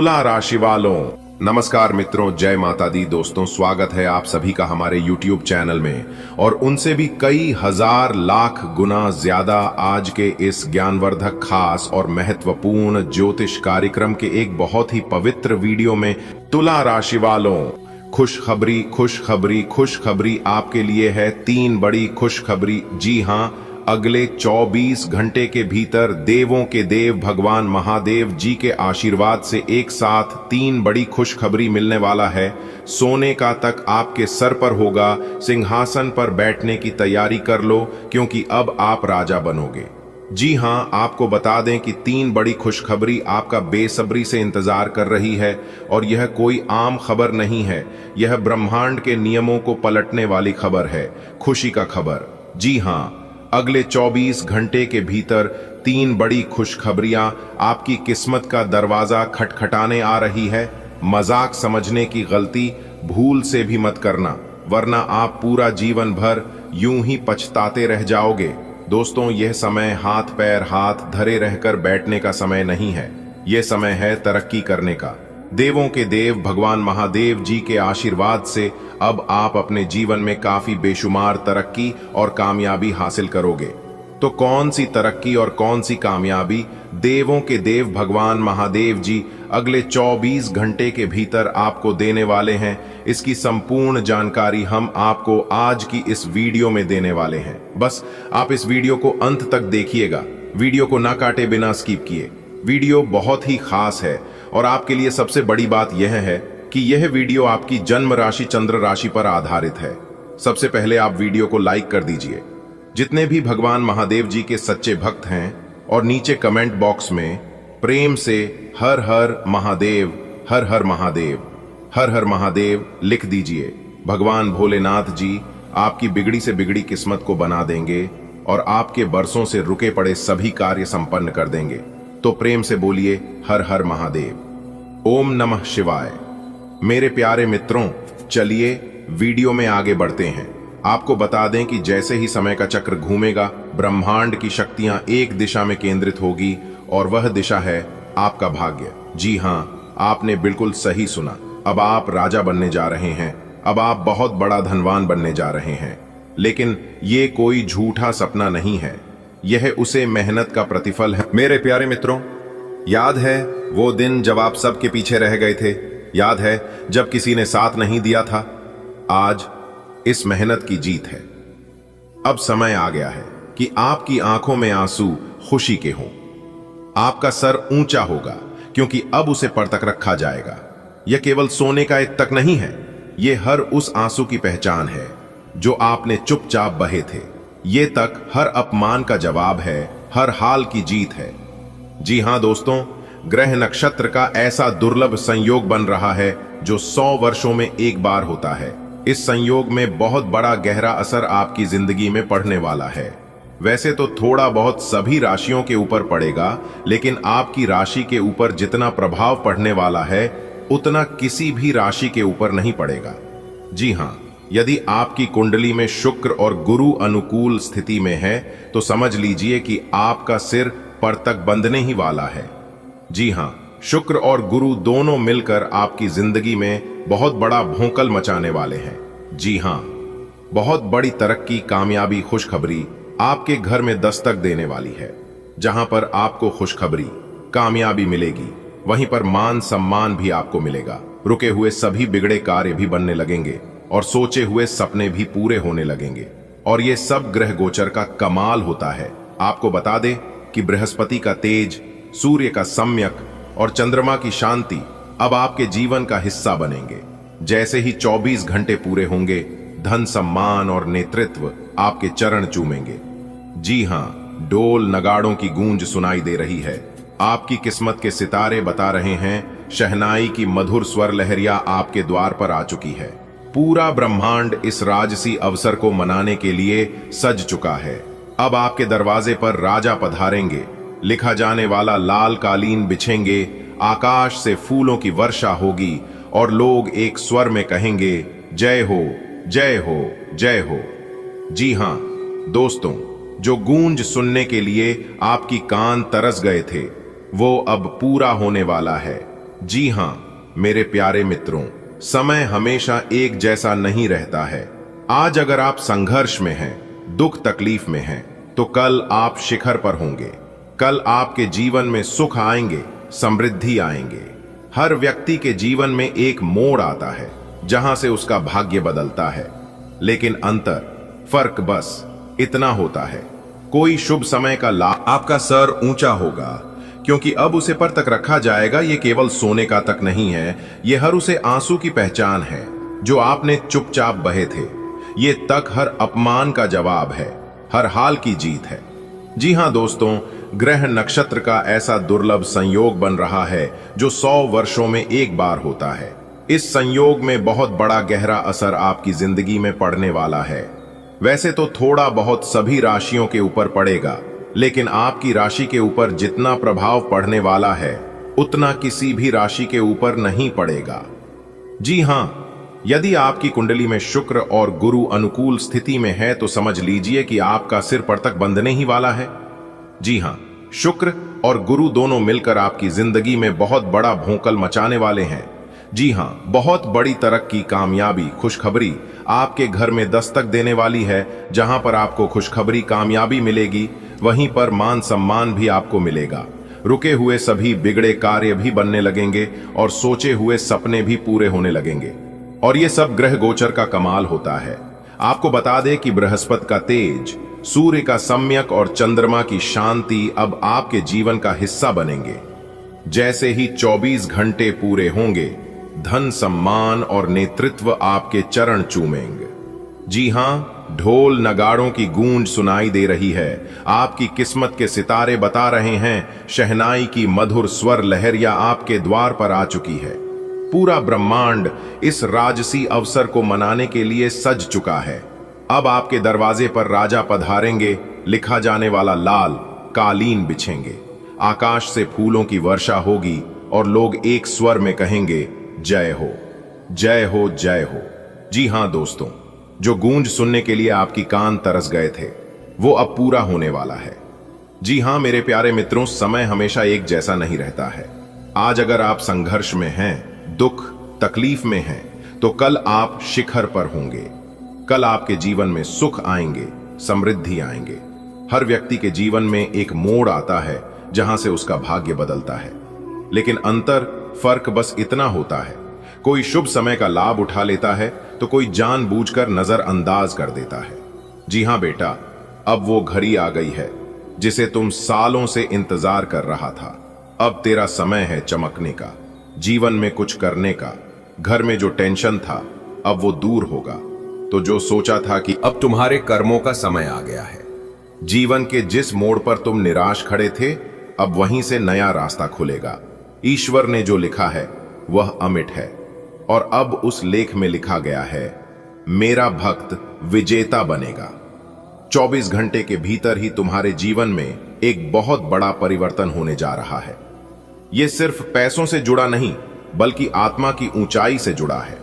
तुला राशि वालों, नमस्कार मित्रों, जय माता दी। दोस्तों, स्वागत है आप सभी का हमारे YouTube चैनल में और उनसे भी कई हजार लाख गुना ज्यादा आज के इस ज्ञानवर्धक, खास और महत्वपूर्ण ज्योतिष कार्यक्रम के एक बहुत ही पवित्र वीडियो में। तुला राशि वालों, खुशखबरी खुशखबरी खुशखबरी आपके लिए है। 3 बड़ी खुशखबरी। जी हाँ, अगले 24 घंटे के भीतर देवों के देव भगवान महादेव जी के आशीर्वाद से एक साथ 3 बड़ी खुशखबरी मिलने वाला है। सोने का तक आपके सर पर होगा। सिंहासन पर बैठने की तैयारी कर लो, क्योंकि अब आप राजा बनोगे। जी हाँ, आपको बता दें कि 3 बड़ी खुशखबरी आपका बेसब्री से इंतजार कर रही है। और यह कोई आम खबर नहीं है, यह ब्रह्मांड के नियमों को पलटने वाली खबर है, खुशी का खबर। जी हाँ, अगले 24 घंटे के भीतर 3 बड़ी खुशखबरियां आपकी किस्मत का दरवाजा खटखटाने आ रही है। मजाक समझने की गलती भूल से भी मत करना, वरना आप पूरा जीवन भर यूं ही पछताते रह जाओगे। दोस्तों, यह समय हाथ पैर हाथ धरे रहकर बैठने का समय नहीं है, यह समय है तरक्की करने का। देवों के देव भगवान महादेव जी के आशीर्वाद से अब आप अपने जीवन में काफी बेशुमार तरक्की और कामयाबी हासिल करोगे। तो कौन सी तरक्की और कौन सी कामयाबी देवों के देव भगवान महादेव जी अगले 24 घंटे के भीतर आपको देने वाले हैं, इसकी संपूर्ण जानकारी हम आपको आज की इस वीडियो में देने वाले हैं। बस आप इस वीडियो को अंत तक देखिएगा, वीडियो को ना काटे बिना स्किप किए। वीडियो बहुत ही खास है और आपके लिए सबसे बड़ी बात यह है कि यह वीडियो आपकी जन्म राशि चंद्र राशि पर आधारित है। सबसे पहले आप वीडियो को लाइक कर दीजिए। जितने भी भगवान महादेव जी के सच्चे भक्त हैं, और नीचे कमेंट बॉक्स में प्रेम से हर हर महादेव, हर हर महादेव, हर हर महादेव लिख दीजिए। भगवान भोलेनाथ जी आपकी बिगड़ी से बिगड़ी किस्मत को बना देंगे और आपके बरसों से रुके पड़े सभी कार्य संपन्न कर देंगे। तो प्रेम से बोलिए हर हर महादेव। ओम नमः शिवाय। मेरे प्यारे मित्रों, चलिए वीडियो में आगे बढ़ते हैं। आपको बता दें कि जैसे ही समय का चक्र घूमेगा, ब्रह्मांड की शक्तियां एक दिशा में केंद्रित होगी और वह दिशा है आपका भाग्य। जी हाँ, आपने बिल्कुल सही सुना। अब आप राजा बनने जा रहे हैं, अब आप बहुत बड़ा धनवान बनने जा रहे हैं। लेकिन ये कोई झूठा सपना नहीं है, यह उसे मेहनत का प्रतिफल है। मेरे प्यारे मित्रों, याद है वो दिन जब आप सबके पीछे रह गए थे? याद है जब किसी ने साथ नहीं दिया था? आज इस मेहनत की जीत है। अब समय आ गया है कि आपकी आंखों में आंसू खुशी के हों। आपका सर ऊंचा होगा, क्योंकि अब उसे परतक रखा जाएगा। यह केवल सोने का एक तक नहीं है, यह हर उस आंसू की पहचान है जो आपने चुपचाप बहे थे। ये तक हर अपमान का जवाब है, हर हाल की जीत है। जी हां दोस्तों, ग्रह नक्षत्र का ऐसा दुर्लभ संयोग बन रहा है जो 100 वर्षों में एक बार होता है। इस संयोग में बहुत बड़ा गहरा असर आपकी जिंदगी में पड़ने वाला है। वैसे तो थोड़ा बहुत सभी राशियों के ऊपर पड़ेगा, लेकिन आपकी राशि के ऊपर जितना प्रभाव पड़ने वाला है, उतना किसी भी राशि के ऊपर नहीं पड़ेगा। जी हां, यदि आपकी कुंडली में शुक्र और गुरु अनुकूल स्थिति में है, तो समझ लीजिए कि आपका सिर परतक बंधने ही वाला है। जी हां, शुक्र और गुरु दोनों मिलकर आपकी जिंदगी में बहुत बड़ा भौंकल मचाने वाले हैं। जी हां, बहुत बड़ी तरक्की, कामयाबी, खुशखबरी आपके घर में दस्तक देने वाली है। जहां पर आपको खुशखबरी, कामयाबी मिलेगी, वहीं पर मान सम्मान भी आपको मिलेगा। रुके हुए सभी बिगड़े कार्य भी बनने लगेंगे और सोचे हुए सपने भी पूरे होने लगेंगे। और ये सब ग्रह गोचर का कमाल होता है। आपको बता दें कि बृहस्पति का तेज, सूर्य का सम्यक और चंद्रमा की शांति अब आपके जीवन का हिस्सा बनेंगे। जैसे ही 24 घंटे पूरे होंगे, धन, सम्मान और नेतृत्व आपके चरण चूमेंगे। जी हां, ढोल नगाड़ों की गूंज सुनाई दे रही है। आपकी किस्मत के सितारे बता रहे हैं, शहनाई की मधुर स्वर लहरिया आपके द्वार पर आ चुकी है। पूरा ब्रह्मांड इस राजसी अवसर को मनाने के लिए सज चुका है। अब आपके दरवाजे पर राजा पधारेंगे, लिखा जाने वाला लाल कालीन बिछेंगे, आकाश से फूलों की वर्षा होगी और लोग एक स्वर में कहेंगे, जय हो, जय हो, जय हो। जी हां दोस्तों, जो गूंज सुनने के लिए आपकी कान तरस गए थे, वो अब पूरा होने वाला है। जी हाँ मेरे प्यारे मित्रों, समय हमेशा एक जैसा नहीं रहता है। आज अगर आप संघर्ष में हैं, दुख तकलीफ में हैं, तो कल आप शिखर पर होंगे। कल आपके जीवन में सुख आएंगे, समृद्धि आएंगे। हर व्यक्ति के जीवन में एक मोड़ आता है जहां से उसका भाग्य बदलता है, लेकिन फर्क बस इतना होता है, कोई शुभ समय का लाभ आपका सर ऊंचा होगा, क्योंकि अब उसे पर तक रखा जाएगा। ये केवल सोने का तक नहीं है, ये हर उसे आंसू की पहचान है जो आपने चुपचाप बहे थे। ये तक हर अपमान का जवाब है, हर हाल की जीत है। जी हां दोस्तों, ग्रह नक्षत्र का ऐसा दुर्लभ संयोग बन रहा है जो 100 वर्षों में एक बार होता है। इस संयोग में बहुत बड़ा गहरा असर आपकी जिंदगी में पड़ने वाला है। वैसे तो थोड़ा बहुत सभी राशियों के ऊपर पड़ेगा, लेकिन आपकी राशि के ऊपर जितना प्रभाव पड़ने वाला है उतना किसी भी राशि के ऊपर नहीं पड़ेगा। जी हां, यदि आपकी कुंडली में शुक्र और गुरु अनुकूल स्थिति में है तो समझ लीजिए कि आपका सिर पर तक बंधने ही वाला है। जी हां, शुक्र और गुरु दोनों मिलकर आपकी जिंदगी में बहुत बड़ा भोंकल मचाने वाले हैं। जी हां, बहुत बड़ी तरक्की, कामयाबी, खुशखबरी आपके घर में दस्तक देने वाली है। जहां पर आपको खुशखबरी, कामयाबी मिलेगी, वहीं पर मान सम्मान भी आपको मिलेगा। रुके हुए सभी बिगड़े कार्य भी बनने लगेंगे और सोचे हुए सपने भी पूरे होने लगेंगे। और ये सब ग्रह गोचर का कमाल होता है। आपको बता दें कि बृहस्पति का तेज, सूर्य का सम्यक और चंद्रमा की शांति अब आपके जीवन का हिस्सा बनेंगे। जैसे ही 24 घंटे पूरे होंगे, धन, सम्मान और नेतृत्व आपके चरण चूमेंगे। जी हां, ढोल नगाड़ों की गूंज सुनाई दे रही है। आपकी किस्मत के सितारे बता रहे हैं, शहनाई की मधुर स्वर लहरिया आपके द्वार पर आ चुकी है। पूरा ब्रह्मांड इस राजसी अवसर को मनाने के लिए सज चुका है। अब आपके दरवाजे पर राजा पधारेंगे, लिखा जाने वाला लाल कालीन बिछेंगे, आकाश से फूलों की वर्षा होगी और लोग एक स्वर में कहेंगे, जय हो, जय हो, जय हो। जी हां दोस्तों, जो गूंज सुनने के लिए आपकी कान तरस गए थे, वो अब पूरा होने वाला है। जी हां मेरे प्यारे मित्रों, समय हमेशा एक जैसा नहीं रहता है। आज अगर आप संघर्ष में हैं, दुख तकलीफ में हैं, तो कल आप शिखर पर होंगे। कल आपके जीवन में सुख आएंगे, समृद्धि आएंगे। हर व्यक्ति के जीवन में एक मोड़ आता है जहां से उसका भाग्य बदलता है, लेकिन फर्क बस इतना होता है, कोई शुभ समय का लाभ उठा लेता है तो कोई जानबूझकर नजरअंदाज कर देता है। जी हां बेटा, अब वो घड़ी आ गई है जिसे तुम सालों से इंतजार कर रहा था। अब तेरा समय है चमकने का, जीवन में कुछ करने का। घर में जो टेंशन था अब वो दूर होगा। तो जो सोचा था कि अब तुम्हारे कर्मों का समय आ गया है, जीवन के जिस मोड़ पर तुम निराश खड़े थे, अब वहीं से नया रास्ता खुलेगा। ईश्वर ने जो लिखा है वह अमिट है, और अब उस लेख में लिखा गया है, मेरा भक्त विजेता बनेगा। 24 घंटे के भीतर ही तुम्हारे जीवन में एक बहुत बड़ा परिवर्तन होने जा रहा है। यह सिर्फ पैसों से जुड़ा नहीं, बल्कि आत्मा की ऊंचाई से जुड़ा है।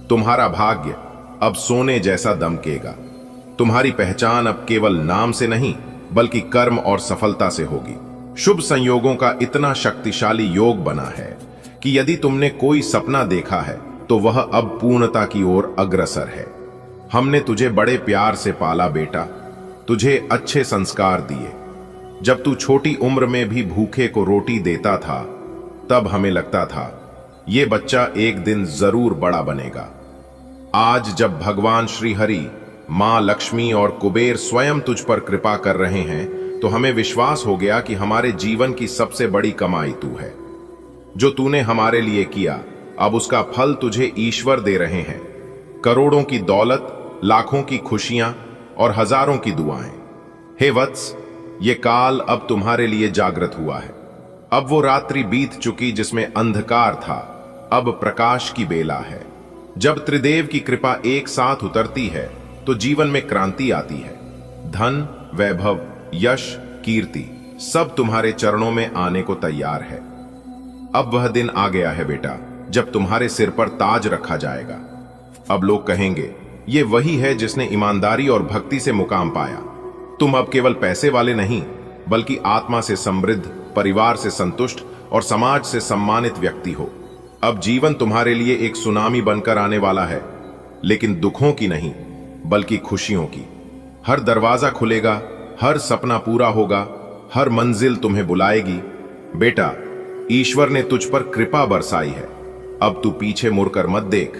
तुम्हारा भाग्य अब सोने जैसा दमकेगा। तुम्हारी पहचान अब केवल नाम से नहीं, बल्कि कर्म और सफलता से होगी। शुभ संयोगों का इतना शक्तिशाली योग बना है कि यदि तुमने कोई सपना देखा है तो वह अब पूर्णता की ओर अग्रसर है। हमने तुझे बड़े प्यार से पाला बेटा, तुझे अच्छे संस्कार दिए। जब तू छोटी उम्र में भी भूखे को रोटी देता था, तब हमें लगता था ये बच्चा एक दिन जरूर बड़ा बनेगा। आज जब भगवान श्री हरि, मां लक्ष्मी और कुबेर स्वयं तुझ पर कृपा कर रहे हैं, तो हमें विश्वास हो गया कि हमारे जीवन की सबसे बड़ी कमाई तू है। जो तूने हमारे लिए किया, अब उसका फल तुझे ईश्वर दे रहे हैं। करोड़ों की दौलत, लाखों की खुशियां और हजारों की दुआएं। हे वत्स, ये काल अब तुम्हारे लिए जागृत हुआ है। अब वो रात्रि बीत चुकी जिसमें अंधकार था, अब प्रकाश की बेला है। जब त्रिदेव की कृपा एक साथ उतरती है तो जीवन में क्रांति आती है। धन, वैभव, यश, कीर्ति सब तुम्हारे चरणों में आने को तैयार है। अब वह दिन आ गया है बेटा, जब तुम्हारे सिर पर ताज रखा जाएगा। अब लोग कहेंगे, ये वही है जिसने ईमानदारी और भक्ति से मुकाम पाया। तुम अब केवल पैसे वाले नहीं, बल्कि आत्मा से समृद्ध, परिवार से संतुष्ट और समाज से सम्मानित व्यक्ति हो। अब जीवन तुम्हारे लिए एक सुनामी बनकर आने वाला है, लेकिन दुखों की नहीं बल्कि खुशियों की। हर दरवाजा खुलेगा, हर सपना पूरा होगा, हर मंजिल तुम्हें बुलाएगी। बेटा, ईश्वर ने तुझ पर कृपा बरसाई है। अब तू पीछे मुड़कर मत देख,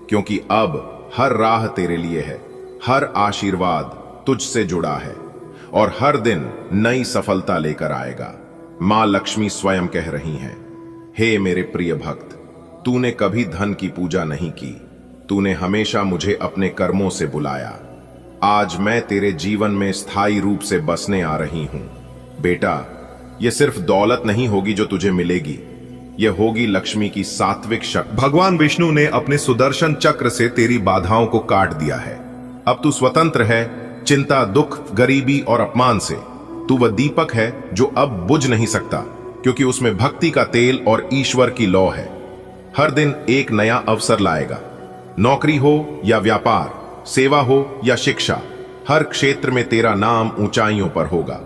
क्योंकि अब हर राह तेरे लिए है, हर आशीर्वाद तुझसे जुड़ा है और हर दिन नई सफलता लेकर आएगा। मां लक्ष्मी स्वयं कह रही हैं, हे मेरे प्रिय भक्त, तूने कभी धन की पूजा नहीं की, तूने हमेशा मुझे अपने कर्मों से बुलाया। आज मैं तेरे जीवन में स्थायी रूप से बसने आ रही हूं। बेटा, यह सिर्फ दौलत नहीं होगी जो तुझे मिलेगी, यह होगी लक्ष्मी की सात्विक शक्ति। भगवान विष्णु ने अपने सुदर्शन चक्र से तेरी बाधाओं को काट दिया है। अब तू स्वतंत्र है चिंता, दुख, गरीबी और अपमान से। तू वह दीपक है जो अब बुझ नहीं सकता, क्योंकि उसमें भक्ति का तेल और ईश्वर की लौ है। हर दिन एक नया अवसर लाएगा। नौकरी हो या व्यापार, सेवा हो या शिक्षा, हर क्षेत्र में तेरा नाम ऊंचाइयों पर होगा।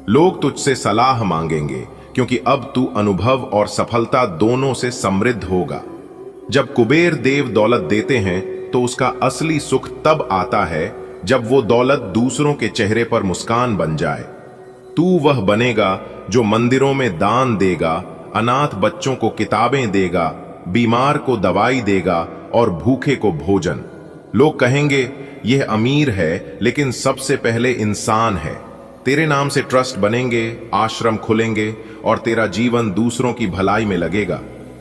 लोग तुझसे सलाह मांगेंगे, क्योंकि अब तू अनुभव और सफलता दोनों से समृद्ध होगा। जब कुबेर देव दौलत देते हैं तो उसका असली सुख तब आता है जब वो दौलत दूसरों के चेहरे पर मुस्कान बन जाए। तू वह बनेगा जो मंदिरों में दान देगा, अनाथ बच्चों को किताबें देगा, बीमार को दवाई देगा और भूखे को भोजन। लोग कहेंगे यह अमीर है, लेकिन सबसे पहले इंसान है। तेरे नाम से ट्रस्ट बनेंगे, आश्रम खुलेंगे और तेरा जीवन दूसरों की भलाई में लगेगा।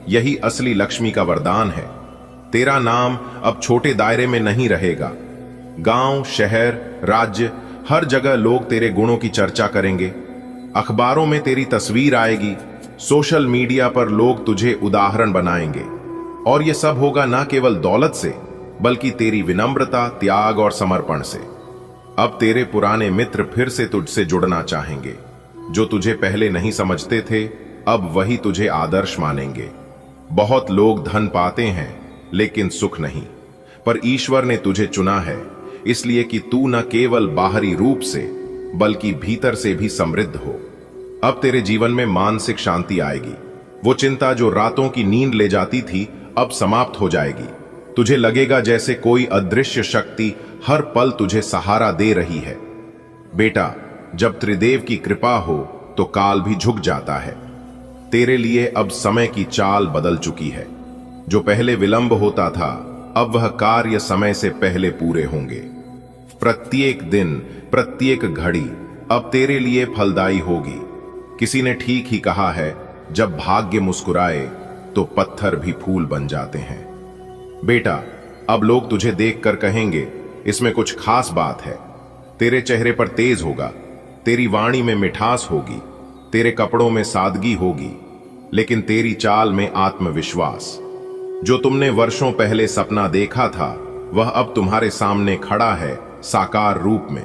यही असली लक्ष्मी का वरदान है। तेरा नाम अब छोटे दायरे में नहीं रहेगा। गांव, शहर, राज्य, हर जगह लोग तेरे गुणों की चर्चा करेंगे। अखबारों में तेरी तस्वीर आएगी, सोशल मीडिया पर लोग तुझे उदाहरण बनाएंगे। और यह सब होगा ना केवल दौलत से, बल्कि तेरी विनम्रता, त्याग और समर्पण से। अब तेरे पुराने मित्र फिर से तुझसे जुड़ना चाहेंगे। जो तुझे पहले नहीं समझते थे, अब वही तुझे आदर्श मानेंगे। बहुत लोग धन पाते हैं लेकिन सुख नहीं, पर ईश्वर ने तुझे चुना है इसलिए कि तू न केवल बाहरी रूप से बल्कि भीतर से भी समृद्ध हो। अब तेरे जीवन में मानसिक शांति आएगी। वो चिंता जो रातों की नींद ले जाती थी अब समाप्त हो जाएगी। तुझे लगेगा जैसे कोई अदृश्य शक्ति हर पल तुझे सहारा दे रही है। बेटा, जब त्रिदेव की कृपा हो तो काल भी झुक जाता है। तेरे लिए अब समय की चाल बदल चुकी है। जो पहले विलंब होता था, अब वह कार्य समय से पहले पूरे होंगे। प्रत्येक दिन, प्रत्येक घड़ी अब तेरे लिए फलदायी होगी। किसी ने ठीक ही कहा है, जब भाग्य मुस्कुराए तो पत्थर भी फूल बन जाते हैं। बेटा, अब लोग तुझे देखकर कहेंगे, इसमें कुछ खास बात है। तेरे चेहरे पर तेज होगा, तेरी वाणी में मिठास होगी, तेरे कपड़ों में सादगी होगी, लेकिन तेरी चाल में आत्मविश्वास। जो तुमने वर्षों पहले सपना देखा था, वह अब तुम्हारे सामने खड़ा है साकार रूप में।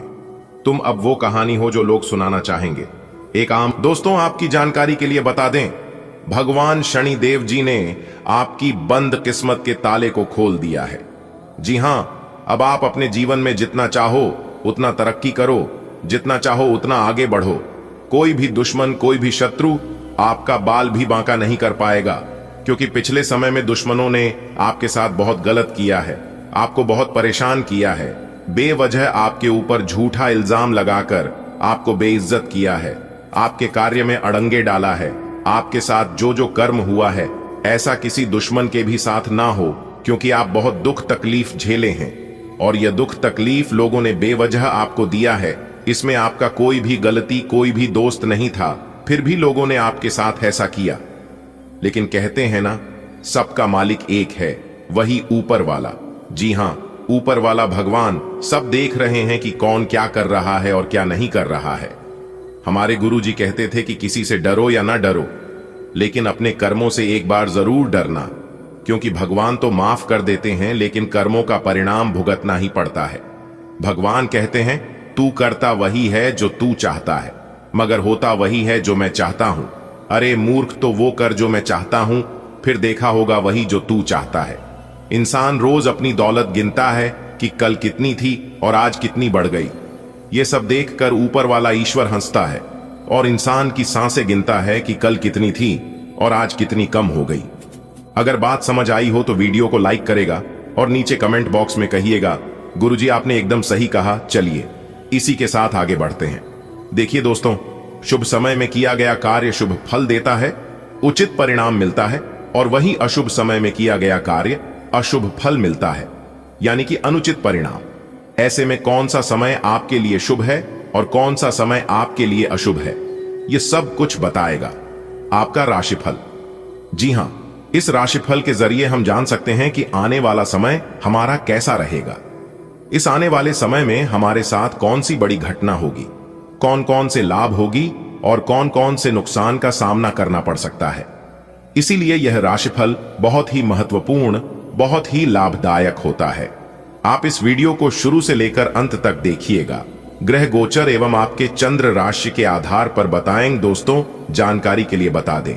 तुम अब वो कहानी हो जो लोग सुनाना चाहेंगे। एक आम दोस्तों, आपकी जानकारी के लिए बता दें, भगवान शनिदेव जी ने आपकी बंद किस्मत के ताले को खोल दिया है। जी हां, अब आप अपने जीवन में जितना चाहो उतना तरक्की करो, जितना चाहो उतना आगे बढ़ो। कोई भी दुश्मन, कोई भी शत्रु आपका बाल भी बांका नहीं कर पाएगा, क्योंकि पिछले समय में दुश्मनों ने आपके साथ बहुत गलत किया है, आपको बहुत परेशान किया है, बेवजह आपके ऊपर झूठा इल्जाम लगाकर आपको बेइज्जत किया है, आपके कार्य में अड़ंगे डाला है। आपके साथ जो जो कर्म हुआ है, ऐसा किसी दुश्मन के भी साथ ना हो, क्योंकि आप बहुत दुख तकलीफ झेले हैं और यह दुख तकलीफ लोगों ने बेवजह आपको दिया है। इसमें आपका कोई भी गलती, कोई भी दोस्त नहीं था, फिर भी लोगों ने आपके साथ ऐसा किया। लेकिन कहते हैं ना, सबका मालिक एक है, वही ऊपर वाला। जी हां, ऊपर वाला भगवान सब देख रहे हैं कि कौन क्या कर रहा है और क्या नहीं कर रहा है। हमारे गुरुजी कहते थे कि किसी से डरो या ना डरो, लेकिन अपने कर्मों से एक बार जरूर डरना, क्योंकि भगवान तो माफ कर देते हैं, लेकिन कर्मों का परिणाम भुगतना ही पड़ता है। भगवान कहते हैं, तू करता वही है जो तू चाहता है, मगर होता वही है जो मैं चाहता हूं। अरे मूर्ख, तो वो कर जो मैं चाहता हूं, फिर देखा होगा वही जो तू चाहता है। इंसान रोज अपनी दौलत गिनता है कि कल कितनी थी और आज कितनी बढ़ गई। ये सब देखकर ऊपर वाला ईश्वर हंसता है और इंसान की सांसें गिनता है कि कल कितनी थी और आज कितनी कम हो गई। अगर बात समझ आई हो तो वीडियो को लाइक करेगा और नीचे कमेंट बॉक्स में कहिएगा गुरुजी आपने एकदम सही कहा। चलिए इसी के साथ आगे बढ़ते हैं। देखिए दोस्तों, शुभ समय में किया गया कार्य शुभ फल देता है, उचित परिणाम मिलता है, और वहीं अशुभ समय में किया गया कार्य अशुभ फल मिलता है, यानी कि अनुचित परिणाम। ऐसे में कौन सा समय आपके लिए शुभ है और कौन सा समय आपके लिए अशुभ है, यह सब कुछ बताएगा आपका राशिफल। जी हां, इस राशिफल के जरिए हम जान सकते हैं कि आने वाला समय हमारा कैसा रहेगा। इस आने वाले समय में हमारे साथ कौन सी बड़ी घटना होगी, कौन कौन से लाभ होगी और कौन कौन से नुकसान का सामना करना पड़ सकता है। इसीलिए यह राशिफल बहुत ही महत्वपूर्ण, बहुत ही लाभदायक होता है। आप इस वीडियो को शुरू से लेकर अंत तक देखिएगा। ग्रह गोचर एवं आपके चंद्र राशि के आधार पर बताएंगे दोस्तों। जानकारी के लिए बता दें,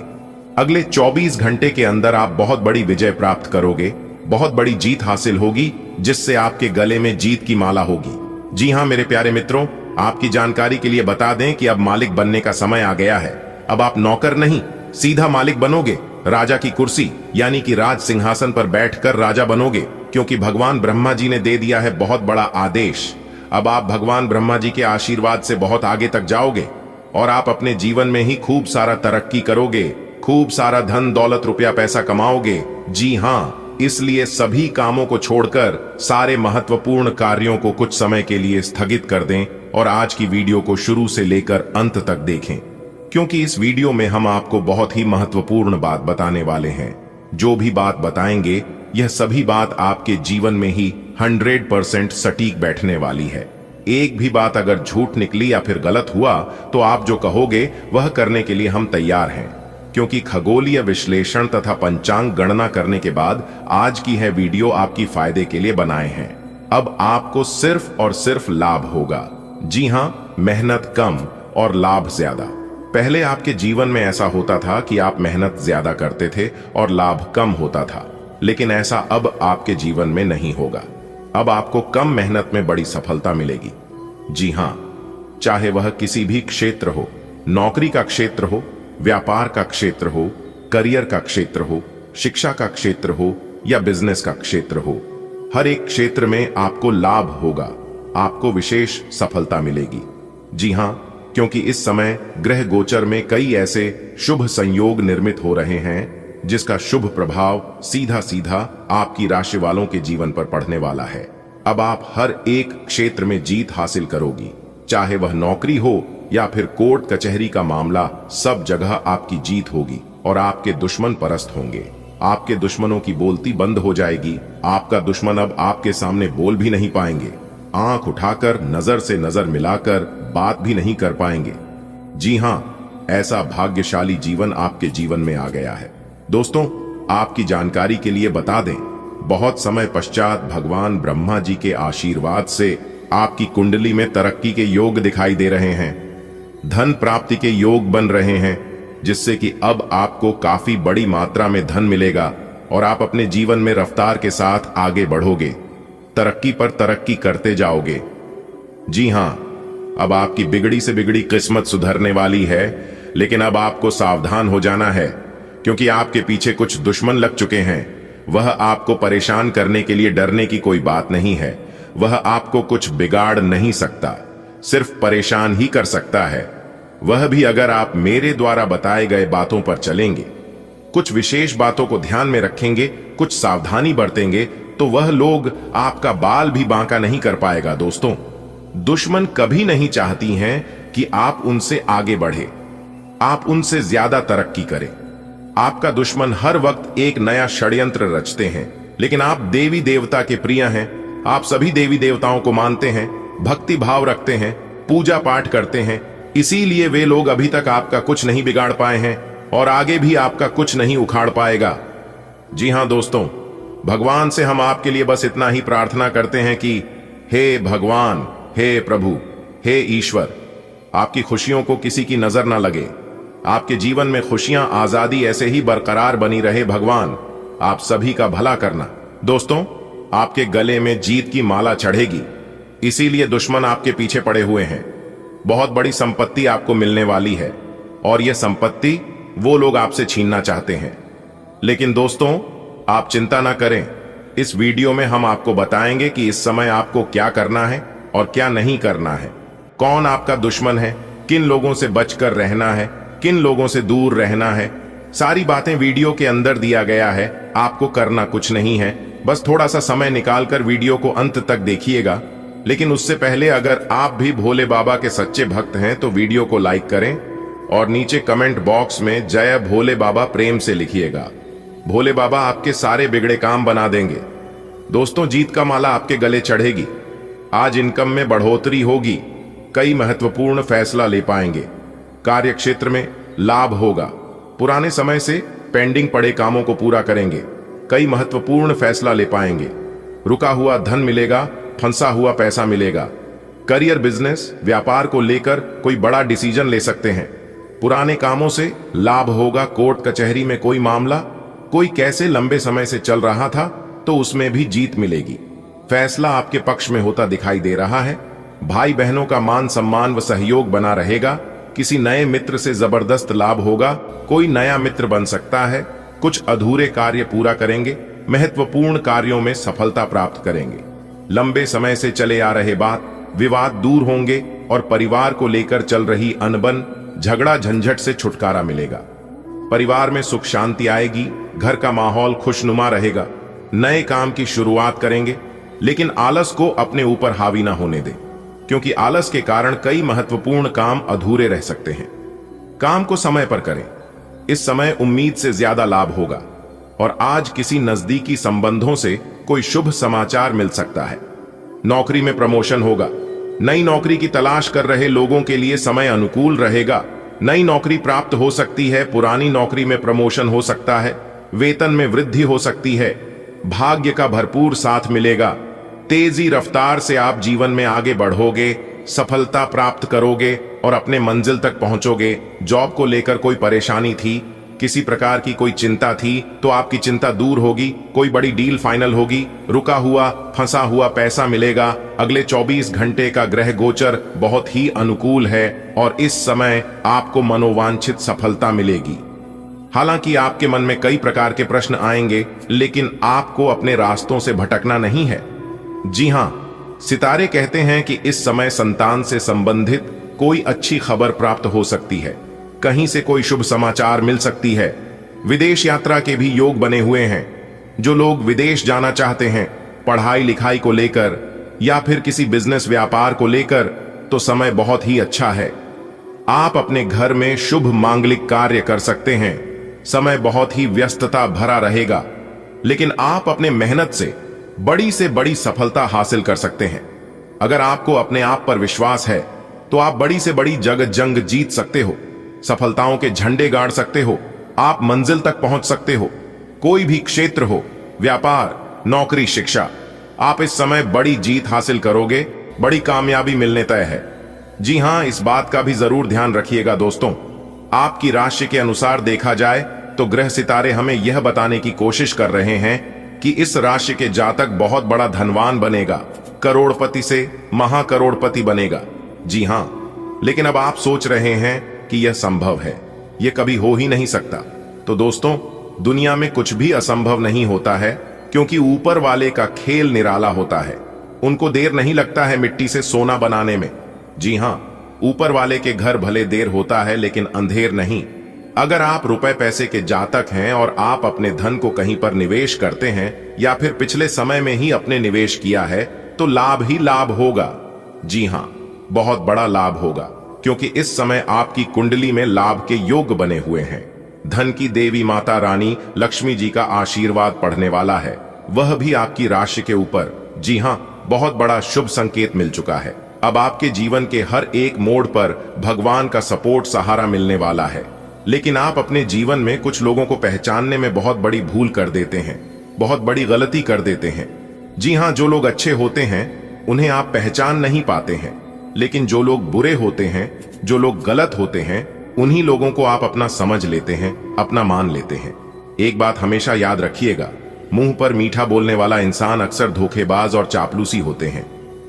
अगले 24 घंटे के अंदर आप बहुत बड़ी विजय प्राप्त करोगे, बहुत बड़ी जीत हासिल होगी, जिससे आपके गले में जीत की माला होगी। जी हां मेरे प्यारे मित्रों, आपकी जानकारी के लिए बता दें कि अब मालिक बनने का समय आ गया है। अब आप नौकर नहीं, सीधा मालिक बनोगे। राजा की कुर्सी यानी कि राज सिंहासन पर बैठकर राजा बनोगे, क्योंकि भगवान ब्रह्मा जी ने दे दिया है बहुत बड़ा आदेश। अब आप भगवान ब्रह्मा जी के आशीर्वाद से बहुत आगे तक जाओगे और आप अपने जीवन में ही खूब सारा तरक्की करोगे, खूब सारा धन दौलत रुपया पैसा कमाओगे। जी हां, इसलिए सभी कामों को छोड़कर सारे महत्वपूर्ण कार्यों को कुछ समय के लिए स्थगित कर दें और आज की वीडियो को शुरू से लेकर अंत तक देखें, क्योंकि इस वीडियो में हम आपको बहुत ही महत्वपूर्ण बात बताने वाले हैं। जो भी बात बताएंगे यह सभी बात आपके जीवन में ही 100% सटीक बैठने वाली है। एक भी बात अगर झूठ निकली या फिर गलत हुआ तो आप जो कहोगे वह करने के लिए हम तैयार हैं, क्योंकि खगोलीय विश्लेषण तथा पंचांग गणना करने के बाद आज की है वीडियो आपकी फायदे के लिए बनाए हैं। अब आपको सिर्फ और सिर्फ लाभ होगा। जी हां, मेहनत कम और लाभ ज्यादा। पहले आपके जीवन में ऐसा होता था कि आप मेहनत ज्यादा करते थे और लाभ कम होता था, लेकिन ऐसा अब आपके जीवन में नहीं होगा। अब आपको कम मेहनत में बड़ी सफलता मिलेगी। जी हां, चाहे वह किसी भी क्षेत्र हो, नौकरी का क्षेत्र हो, व्यापार का क्षेत्र हो, करियर का क्षेत्र हो, शिक्षा का क्षेत्र हो या बिजनेस का क्षेत्र हो, हर एक क्षेत्र में आपको लाभ होगा, आपको विशेष सफलता मिलेगी। जी हां, क्योंकि इस समय ग्रह गोचर में कई ऐसे शुभ संयोग निर्मित हो रहे हैं जिसका शुभ प्रभाव सीधा सीधा आपकी राशि वालों के जीवन पर पड़ने वाला है। अब आप हर एक क्षेत्र में जीत हासिल करोगी, चाहे वह नौकरी हो या फिर कोर्ट कचहरी का मामला, सब जगह आपकी जीत होगी और आपके दुश्मन परस्त होंगे। आपके दुश्मनों की बोलती बंद हो जाएगी। आपका दुश्मन अब आपके सामने बोल भी नहीं पाएंगे, आंख उठाकर नजर से नजर मिलाकर बात भी नहीं कर पाएंगे। जी हां, ऐसा भाग्यशाली जीवन आपके जीवन में आ गया है। दोस्तों, आपकी जानकारी के लिए बता दें, बहुत समय पश्चात भगवान ब्रह्मा जी के आशीर्वाद से आपकी कुंडली में तरक्की के योग दिखाई दे रहे हैं, धन प्राप्ति के योग बन रहे हैं, जिससे कि अब आपको काफी बड़ी मात्रा में धन मिलेगा और आप अपने जीवन में रफ्तार के साथ आगे बढ़ोगे, तरक्की पर तरक्की करते जाओगे। जी हां, अब आपकी बिगड़ी से बिगड़ी किस्मत सुधरने वाली है, लेकिन अब आपको सावधान हो जाना है, क्योंकि आपके पीछे कुछ दुश्मन लग चुके हैं। वह आपको परेशान करने के लिए डरने की कोई बात नहीं है। वह आपको कुछ बिगाड़ नहीं सकता, सिर्फ परेशान ही कर सकता है। वह भी अगर आप मेरे द्वारा बताए गए बातों पर चलेंगे, कुछ विशेष बातों को ध्यान में रखेंगे, कुछ सावधानी बरतेंगे, तो वह लोग आपका बाल भी बांका नहीं कर पाएगा। दोस्तों, दुश्मन कभी नहीं चाहती हैं कि आप उनसे आगे बढ़े, आप उनसे ज्यादा तरक्की करें। आपका दुश्मन हर वक्त एक नया षड्यंत्र रचते हैं, लेकिन आप देवी देवता के प्रिय हैं। आप सभी देवी देवताओं को मानते हैं, भक्ति भाव रखते हैं, पूजा पाठ करते हैं, इसीलिए वे लोग अभी तक आपका कुछ नहीं बिगाड़ पाए हैं और आगे भी आपका कुछ नहीं उखाड़ पाएगा। जी हां दोस्तों, भगवान से हम आपके लिए बस इतना ही प्रार्थना करते हैं कि हे भगवान, हे प्रभु, हे ईश्वर, आपकी खुशियों को किसी की नजर ना लगे, आपके जीवन में खुशियां आजादी ऐसे ही बरकरार बनी रहे। भगवान आप सभी का भला करना। दोस्तों, आपके गले में जीत की माला चढ़ेगी, इसीलिए दुश्मन आपके पीछे पड़े हुए हैं। बहुत बड़ी संपत्ति आपको मिलने वाली है और यह संपत्ति वो लोग आपसे छीनना चाहते हैं। लेकिन दोस्तों, आप चिंता ना करें। इस वीडियो में हम आपको बताएंगे कि इस समय आपको क्या करना है और क्या नहीं करना है, कौन आपका दुश्मन है, किन लोगों से बचकर रहना है, किन लोगों से दूर रहना है। सारी बातें वीडियो के अंदर दिया गया है। आपको करना कुछ नहीं है, बस थोड़ा सा समय निकालकर वीडियो को अंत तक देखिएगा। लेकिन उससे पहले अगर आप भी भोले बाबा के सच्चे भक्त हैं तो वीडियो को लाइक करें और नीचे कमेंट बॉक्स में जय भोले बाबा प्रेम से लिखिएगा। भोले बाबा आपके सारे बिगड़े काम बना देंगे। दोस्तों, जीत का माला आपके गले चढ़ेगी। आज इनकम में बढ़ोतरी होगी। कई महत्वपूर्ण फैसला ले पाएंगे। कार्य क्षेत्र में लाभ होगा। पुराने समय से पेंडिंग पड़े कामों को पूरा करेंगे। कई महत्वपूर्ण फैसला ले पाएंगे। रुका हुआ धन मिलेगा, फंसा हुआ पैसा मिलेगा। करियर, बिजनेस, व्यापार को लेकर कोई बड़ा डिसीजन ले सकते हैं। पुराने कामों से लाभ होगा। कोर्ट कचहरी में कोई मामला, कोई कैसे लंबे समय से चल रहा था तो उसमें भी जीत मिलेगी। फैसला आपके पक्ष में होता दिखाई दे रहा है। भाई बहनों का मान सम्मान व सहयोग बना रहेगा। किसी नए मित्र से जबरदस्त लाभ होगा। कोई नया मित्र बन सकता है। कुछ अधूरे कार्य पूरा करेंगे। महत्वपूर्ण कार्यों में सफलता प्राप्त करेंगे। लंबे समय से चले आ रहे विवाद दूर होंगे और परिवार को लेकर चल रही अनबन, झगड़ा झंझट से छुटकारा मिलेगा। परिवार में सुख शांति आएगी। घर का माहौल खुशनुमा रहेगा। नए काम की शुरुआत करेंगे, लेकिन आलस को अपने ऊपर हावी ना होने दें, क्योंकि आलस के कारण कई महत्वपूर्ण काम अधूरे रह सकते हैं। काम को समय पर करें। इस समय उम्मीद से ज्यादा लाभ होगा और आज किसी नजदीकी संबंधों से कोई शुभ समाचार मिल सकता है। नौकरी में प्रमोशन होगा। नई नौकरी की तलाश कर रहे लोगों के लिए समय अनुकूल रहेगा। नई नौकरी प्राप्त हो सकती है। पुरानी नौकरी में प्रमोशन हो सकता है। वेतन में वृद्धि हो सकती है। भाग्य का भरपूर साथ मिलेगा। तेजी रफ्तार से आप जीवन में आगे बढ़ोगे, सफलता प्राप्त करोगे और अपने मंजिल तक पहुंचोगे। जॉब को लेकर कोई परेशानी थी, किसी प्रकार की कोई चिंता थी तो आपकी चिंता दूर होगी। कोई बड़ी डील फाइनल होगी। रुका हुआ फंसा हुआ पैसा मिलेगा। अगले 24 घंटे का ग्रह गोचर बहुत ही अनुकूल है और इस समय आपको मनोवांछित सफलता मिलेगी। हालांकि आपके मन में कई प्रकार के प्रश्न आएंगे, लेकिन आपको अपने रास्तों से भटकना नहीं है। जी हां, सितारे कहते हैं कि इस समय संतान से संबंधित कोई अच्छी खबर प्राप्त हो सकती है। कहीं से कोई शुभ समाचार मिल सकती है। विदेश यात्रा के भी योग बने हुए हैं। जो लोग विदेश जाना चाहते हैं, पढ़ाई लिखाई को लेकर या फिर किसी बिजनेस व्यापार को लेकर, तो समय बहुत ही अच्छा है। आप अपने घर में शुभ मांगलिक कार्य कर सकते हैं। समय बहुत ही व्यस्तता भरा रहेगा, लेकिन आप अपने मेहनत से बड़ी सफलता हासिल कर सकते हैं। अगर आपको अपने आप पर विश्वास है तो आप बड़ी से बड़ी जंग जीत सकते हो। सफलताओं के झंडे गाड़ सकते हो। आप मंजिल तक पहुंच सकते हो। कोई भी क्षेत्र हो, व्यापार, नौकरी, शिक्षा, आप इस समय बड़ी जीत हासिल करोगे। बड़ी कामयाबी मिलने तय है। जी हां, इस बात का भी जरूर ध्यान रखिएगा दोस्तों। आपकी राशि के अनुसार देखा जाए तो ग्रह सितारे हमें यह बताने की कोशिश कर रहे हैं कि इस राशि के जातक बहुत बड़ा धनवान बनेगा। करोड़पति से महाकरोड़पति बनेगा। जी हां, लेकिन अब आप सोच रहे हैं कि यह संभव है, यह कभी हो ही नहीं सकता। तो दोस्तों, दुनिया में कुछ भी असंभव नहीं होता है, क्योंकि ऊपर वाले का खेल निराला होता है। उनको देर नहीं लगता है मिट्टी से सोना बनाने में। जी हां, ऊपर वाले के घर भले देर होता है, लेकिन अंधेर नहीं। अगर आप रुपए पैसे के जातक हैं और आप अपने धन को कहीं पर निवेश करते हैं या फिर पिछले समय में ही अपने निवेश किया है, तो लाभ ही लाभ होगा। जी हां, बहुत बड़ा लाभ होगा, क्योंकि इस समय आपकी कुंडली में लाभ के योग बने हुए हैं। धन की देवी माता रानी लक्ष्मी जी का आशीर्वाद पढ़ने वाला है, वह भी आपकी राशि के ऊपर। जी हां, बहुत बड़ा शुभ संकेत मिल चुका है। अब आपके जीवन के हर एक मोड़ पर भगवान का सपोर्ट सहारा मिलने वाला है। लेकिन आप अपने जीवन में कुछ लोगों को पहचानने में बहुत बड़ी भूल कर देते हैं, बहुत बड़ी गलती कर देते हैं। जी हां, जो लोग अच्छे होते हैं उन्हें आप पहचान नहीं पाते हैं, लेकिन जो लोग बुरे होते हैं, जो लोग गलत होते हैं, उन्हीं लोगों को आप अपना समझ लेते हैं, अपना मान लेते हैं। एक बात हमेशा याद रखिएगा, मुंह पर मीठा बोलने वाला इंसान अक्सर धोखेबाज और चापलूसी होते हैं।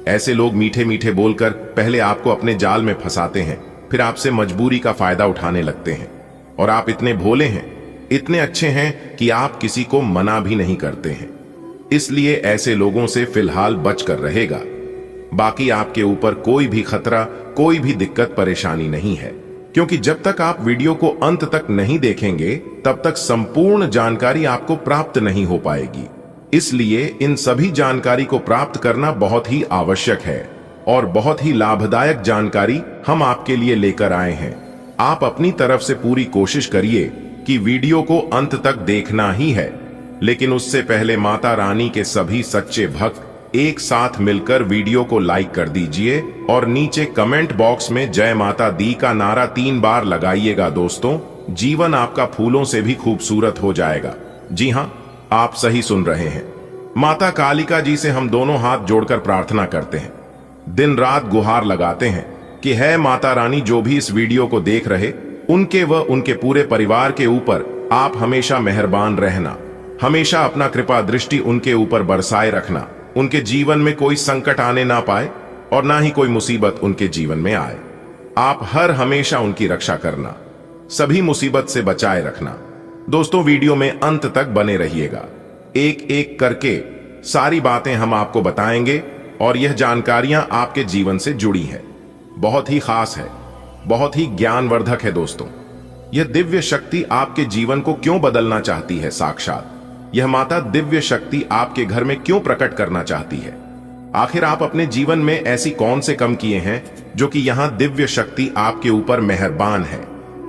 ऐसे लोग मीठे मीठे बोलकर पहले आपको अपने जाल में फंसाते हैं, फिर आपसे मजबूरी का फायदा उठाने लगते हैं और आप इतने भोले हैं, इतने अच्छे हैं कि आप किसी को मना भी नहीं करते हैं। इसलिए ऐसे लोगों से फिलहाल बचकर रहेगा। बाकी आपके ऊपर कोई भी खतरा, कोई भी दिक्कत परेशानी नहीं है, क्योंकि जब तक आप वीडियो को अंत तक नहीं देखेंगे तब तक संपूर्ण जानकारी आपको प्राप्त नहीं हो पाएगी। इसलिए इन सभी जानकारी को प्राप्त करना बहुत ही आवश्यक है और बहुत ही लाभदायक जानकारी हम आपके लिए लेकर आए हैं। आप अपनी तरफ से पूरी कोशिश करिए कि वीडियो को अंत तक देखना ही है, लेकिन उससे पहले माता रानी के सभी सच्चे भक्त एक साथ मिलकर वीडियो को लाइक कर दीजिए और नीचे कमेंट बॉक्स में जय माता दी का नारा 3 बार लगाइएगा। दोस्तों, जीवन आपका फूलों से भी खूबसूरत हो जाएगा। जी हां, आप सही सुन रहे हैं। माता कालिका जी से हम दोनों हाथ जोड़कर प्रार्थना करते हैं, दिन रात गुहार लगाते हैं कि है माता रानी, जो भी इस वीडियो को देख रहे, उनके व उनके पूरे परिवार के ऊपर आप हमेशा मेहरबान रहना, हमेशा अपना कृपा दृष्टि उनके ऊपर बरसाए रखना, उनके जीवन में कोई संकट आने ना पाए और ना ही कोई मुसीबत उनके जीवन में आए। आप हर हमेशा उनकी रक्षा करना, सभी मुसीबत से बचाए रखना। दोस्तों, वीडियो में अंत तक बने रहिएगा। एक एक करके सारी बातें हम आपको बताएंगे और यह जानकारियां आपके जीवन से जुड़ी है, बहुत ही खास है, बहुत ही ज्ञानवर्धक है। दोस्तों, यह दिव्य शक्ति आपके जीवन को क्यों बदलना चाहती है? साक्षात यह माता दिव्य शक्ति आपके घर में क्यों प्रकट करना चाहती है? आखिर आप अपने जीवन में ऐसी कौन से कम किए हैं जो कि यहां दिव्य शक्ति आपके ऊपर मेहरबान है,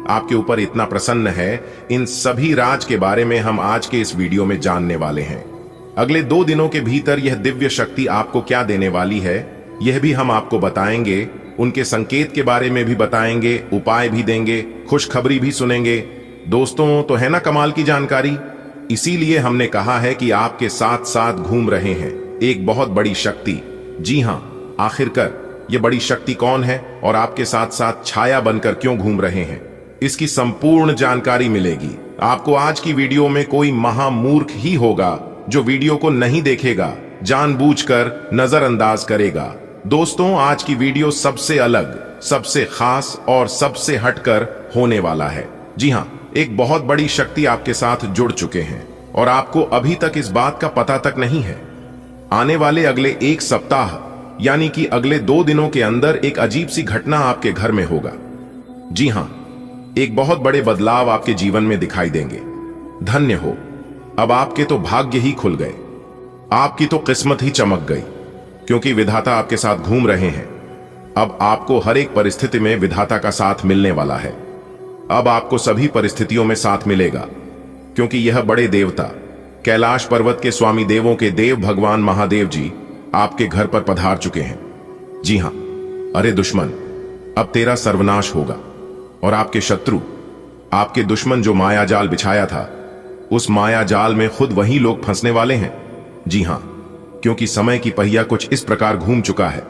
आपके ऊपर इतना प्रसन्न है? इन सभी राज के बारे में हम आज के इस वीडियो में जानने वाले हैं। अगले 2 दिनों के भीतर यह दिव्य शक्ति आपको क्या देने वाली है, यह भी हम आपको बताएंगे। उनके संकेत के बारे में भी बताएंगे, उपाय भी देंगे, खुशखबरी भी सुनेंगे। दोस्तों, तो है ना कमाल की जानकारी? इसीलिए हमने कहा है कि आपके साथ साथ घूम रहे हैं एक बहुत बड़ी शक्ति। जी हां, आखिरकार ये बड़ी शक्ति कौन है और आपके साथ साथ छाया बनकर क्यों घूम रहे हैं, इसकी संपूर्ण जानकारी मिलेगी आपको। आज की वीडियो में कोई महामूर्ख ही होगा जो वीडियो को नहीं देखेगा, जानबूझकर नजरअंदाज करेगा। दोस्तों, आज की वीडियो सबसे अलग, सबसे खास और सबसे हटकर होने वाला है। जी हां, एक बहुत बड़ी शक्ति आपके साथ जुड़ चुके हैं और आपको अभी तक इस बात का पता तक नहीं है। आने वाले अगले 1 सप्ताह यानी कि अगले 2 दिनों के अंदर एक अजीब सी घटना आपके घर में होगा। जी हां, एक बहुत बड़े बदलाव आपके जीवन में दिखाई देंगे। धन्य हो, अब आपके तो भाग्य ही खुल गए, आपकी तो किस्मत ही चमक गई, क्योंकि विधाता आपके साथ घूम रहे हैं। अब आपको हर एक परिस्थिति में विधाता का साथ मिलने वाला है। अब आपको सभी परिस्थितियों में साथ मिलेगा, क्योंकि यह बड़े देवता कैलाश पर्वत के स्वामी देवों के देव भगवान महादेव जी आपके घर पर पधार चुके हैं। जी हां, अरे दुश्मन, अब तेरा सर्वनाश होगा और आपके शत्रु, आपके दुश्मन जो माया जाल बिछाया था, उस माया जाल में खुद वही लोग फंसने वाले हैं। जी हां, क्योंकि समय की पहिया कुछ इस प्रकार घूम चुका है,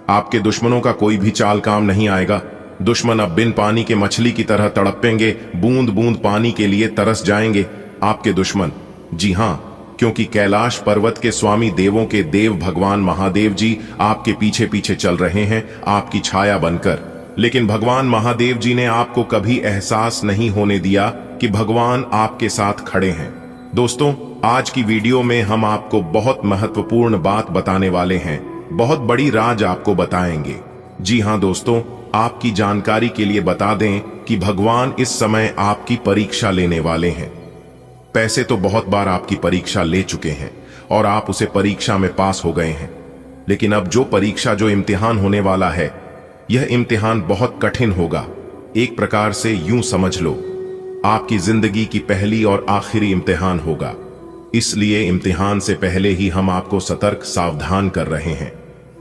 आपके दुश्मनों का कोई भी चाल काम नहीं आएगा। दुश्मन अब बिन पानी के मछली की तरह तड़पेंगे, बूंद बूंद पानी के लिए तरस जाएंगे आपके दुश्मन। जी हां, क्योंकि कैलाश पर्वत के स्वामी देवों के देव भगवान महादेव जी आपके पीछे पीछे चल रहे हैं, आपकी छाया बनकर। लेकिन भगवान महादेव जी ने आपको कभी एहसास नहीं होने दिया कि भगवान आपके साथ खड़े हैं। दोस्तों, आज की वीडियो में हम आपको बहुत महत्वपूर्ण बात बताने वाले हैं, बहुत बड़ी राज आपको बताएंगे। जी हां दोस्तों, आपकी जानकारी के लिए बता दें कि भगवान इस समय आपकी परीक्षा लेने वाले हैं। पैसे तो बहुत बार आपकी परीक्षा ले चुके हैं और आप उसे परीक्षा में पास हो गए हैं, लेकिन अब जो परीक्षा, जो इम्तिहान होने वाला है, यह इम्तिहान बहुत कठिन होगा। एक प्रकार से यूं समझ लो, आपकी जिंदगी की पहली और आखिरी इम्तिहान होगा। इसलिए इम्तिहान से पहले ही हम आपको सतर्क, सावधान कर रहे हैं,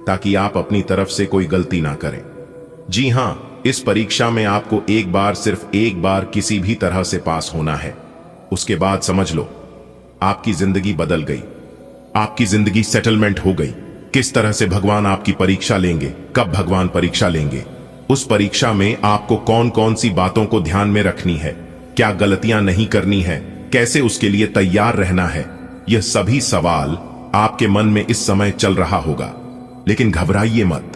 ताकि आप अपनी तरफ से कोई गलती ना करें। जी हां, इस परीक्षा में आपको एक बार, सिर्फ एक बार किसी भी तरह से पास होना है। उसके बाद समझ लो, आपकी जिंदगी बदल गई, आपकी जिंदगी सेटलमेंट हो गई। किस तरह से भगवान आपकी परीक्षा लेंगे, कब भगवान परीक्षा लेंगे, उस परीक्षा में आपको कौन कौन सी बातों को ध्यान में रखनी है, क्या गलतियां नहीं करनी है, कैसे उसके लिए तैयार रहना है, यह सभी सवाल आपके मन में इस समय चल रहा होगा। लेकिन घबराइए मत,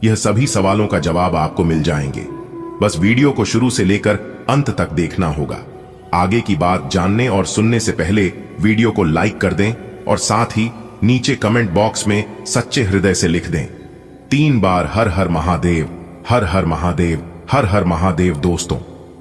यह सभी सवालों का जवाब आपको मिल जाएंगे। बस वीडियो को शुरू से लेकर अंत तक देखना होगा। आगे की बात जानने और सुनने से पहले वीडियो को लाइक कर दें और साथ ही नीचे कमेंट बॉक्स में सच्चे हृदय से लिख दें 3 बार हर हर महादेव, हर हर महादेव, हर हर महादेव। दोस्तों,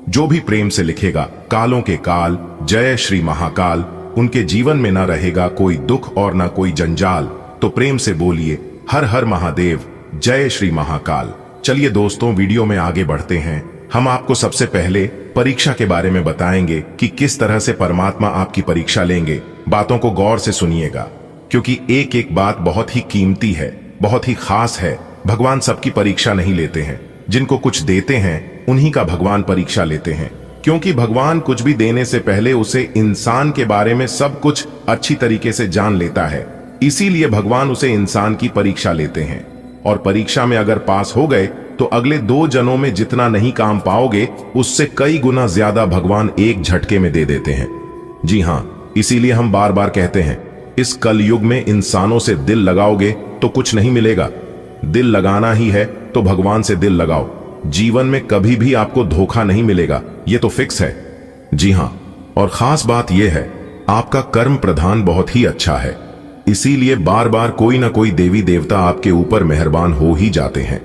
जो भी प्रेम से लिखेगा कालों के काल जय श्री महाकाल, उनके जीवन में ना रहेगा कोई दुख और ना कोई जंजाल। तो प्रेम से बोलिए हर हर महादेव, जय श्री महाकाल। चलिए दोस्तों, वीडियो में आगे बढ़ते हैं। हम आपको सबसे पहले परीक्षा के बारे में बताएंगे कि किस तरह से परमात्मा आपकी परीक्षा लेंगे। बातों को गौर से सुनिएगा, क्योंकि एक एक बात बहुत ही कीमती है, बहुत ही खास है। भगवान सबकी परीक्षा नहीं लेते हैं, जिनको कुछ देते हैं उन्हीं का भगवान परीक्षा लेते हैं, क्योंकि भगवान कुछ भी देने से पहले उसे इंसान के बारे में सब कुछ अच्छी तरीके से जान लेता है। इसीलिए भगवान उसे इंसान की परीक्षा लेते हैं, और परीक्षा में अगर पास हो गए तो अगले 2 जन्मों में जितना नहीं काम पाओगे उससे कई गुना ज्यादा भगवान एक झटके में दे देते हैं। जी हाँ, इसीलिए हम बार बार कहते हैं, इस कलयुग में इंसानों से दिल लगाओगे तो कुछ नहीं मिलेगा। दिल लगाना ही है तो भगवान से दिल लगाओ। जीवन में कभी भी आपको धोखा नहीं मिलेगा, ये तो फिक्स है। जी हाँ, और खास बात यह है, आपका कर्म प्रधान बहुत ही अच्छा है, इसीलिए बार बार कोई ना कोई देवी देवता आपके ऊपर मेहरबान हो ही जाते हैं।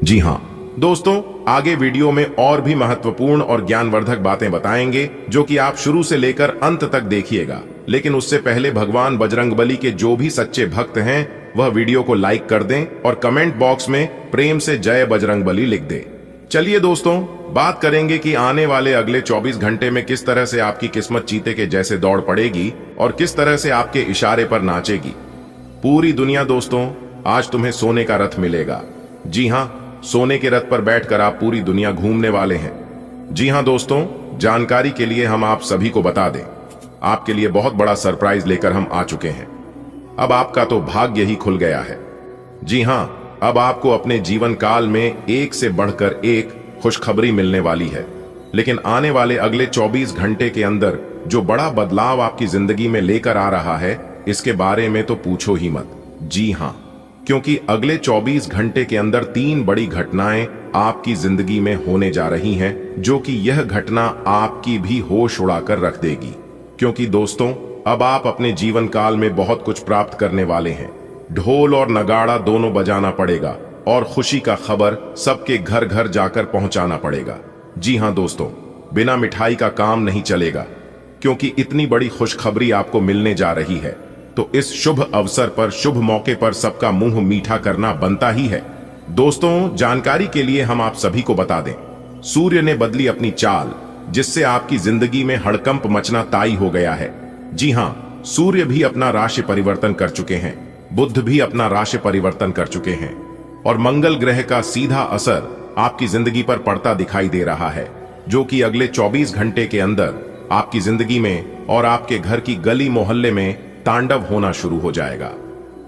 जी हाँ दोस्तों, आगे वीडियो में और भी महत्वपूर्ण और ज्ञानवर्धक बातें बताएंगे, जो कि आप शुरू से लेकर अंत तक देखिएगा। लेकिन उससे पहले भगवान बजरंगबली के जो भी सच्चे भक्त हैं वह वीडियो को लाइक कर दें और कमेंट बॉक्स में प्रेम से जय बजरंगबली लिख दें। चलिए दोस्तों, बात करेंगे कि आने वाले अगले 24 घंटे में किस तरह से आपकी किस्मत चीते के जैसे दौड़ पड़ेगी और किस तरह से आपके इशारे पर नाचेगी। पूरी दुनिया दोस्तों, आज तुम्हें सोने का रथ मिलेगा। जी हाँ, सोने के रथ पर बैठकर आप पूरी दुनिया घूमने वाले हैं। जी हाँ दोस्तों, जानकारी के लिए हम आप सभी को बता दें, आपके लिए बहुत बड़ा सरप्राइज लेकर हम आ चुके हैं। अब आपका तो भाग्य ही खुल गया है। जी हाँ, अब आपको अपने जीवन काल में एक से बढ़कर एक खुशखबरी मिलने वाली है। लेकिन आने वाले अगले 24 घंटे के अंदर जो बड़ा बदलाव आपकी जिंदगी में लेकर आ रहा है, इसके बारे में तो पूछो ही मत। जी हाँ, क्योंकि अगले 24 घंटे के अंदर 3 बड़ी घटनाएं आपकी जिंदगी में होने जा रही हैं, जो कि यह घटना आपकी भी होश उड़ाकर रख देगी। क्योंकि दोस्तों, अब आप अपने जीवन काल में बहुत कुछ प्राप्त करने वाले हैं। ढोल और नगाड़ा दोनों बजाना पड़ेगा और खुशी का खबर सबके घर घर जाकर पहुंचाना पड़ेगा। जी हां दोस्तों, बिना मिठाई का काम नहीं चलेगा, क्योंकि इतनी बड़ी खुशखबरी आपको मिलने जा रही है। तो इस शुभ अवसर पर, शुभ मौके पर सबका मुंह मीठा करना बनता ही है। दोस्तों, जानकारी के लिए हम आप सभी को बता दें, सूर्य ने बदली अपनी चाल, जिससे आपकी जिंदगी में हड़कंप मचना तय हो गया है। जी हां, सूर्य भी अपना राशि परिवर्तन कर चुके हैं, बुध भी अपना राशि परिवर्तन कर चुके हैं, और मंगल ग्रह का सीधा असर आपकी जिंदगी पर पड़ता दिखाई दे रहा है, जो कि अगले 24 घंटे के अंदर आपकी जिंदगी में और आपके घर की गली मोहल्ले में तांडव होना शुरू हो जाएगा।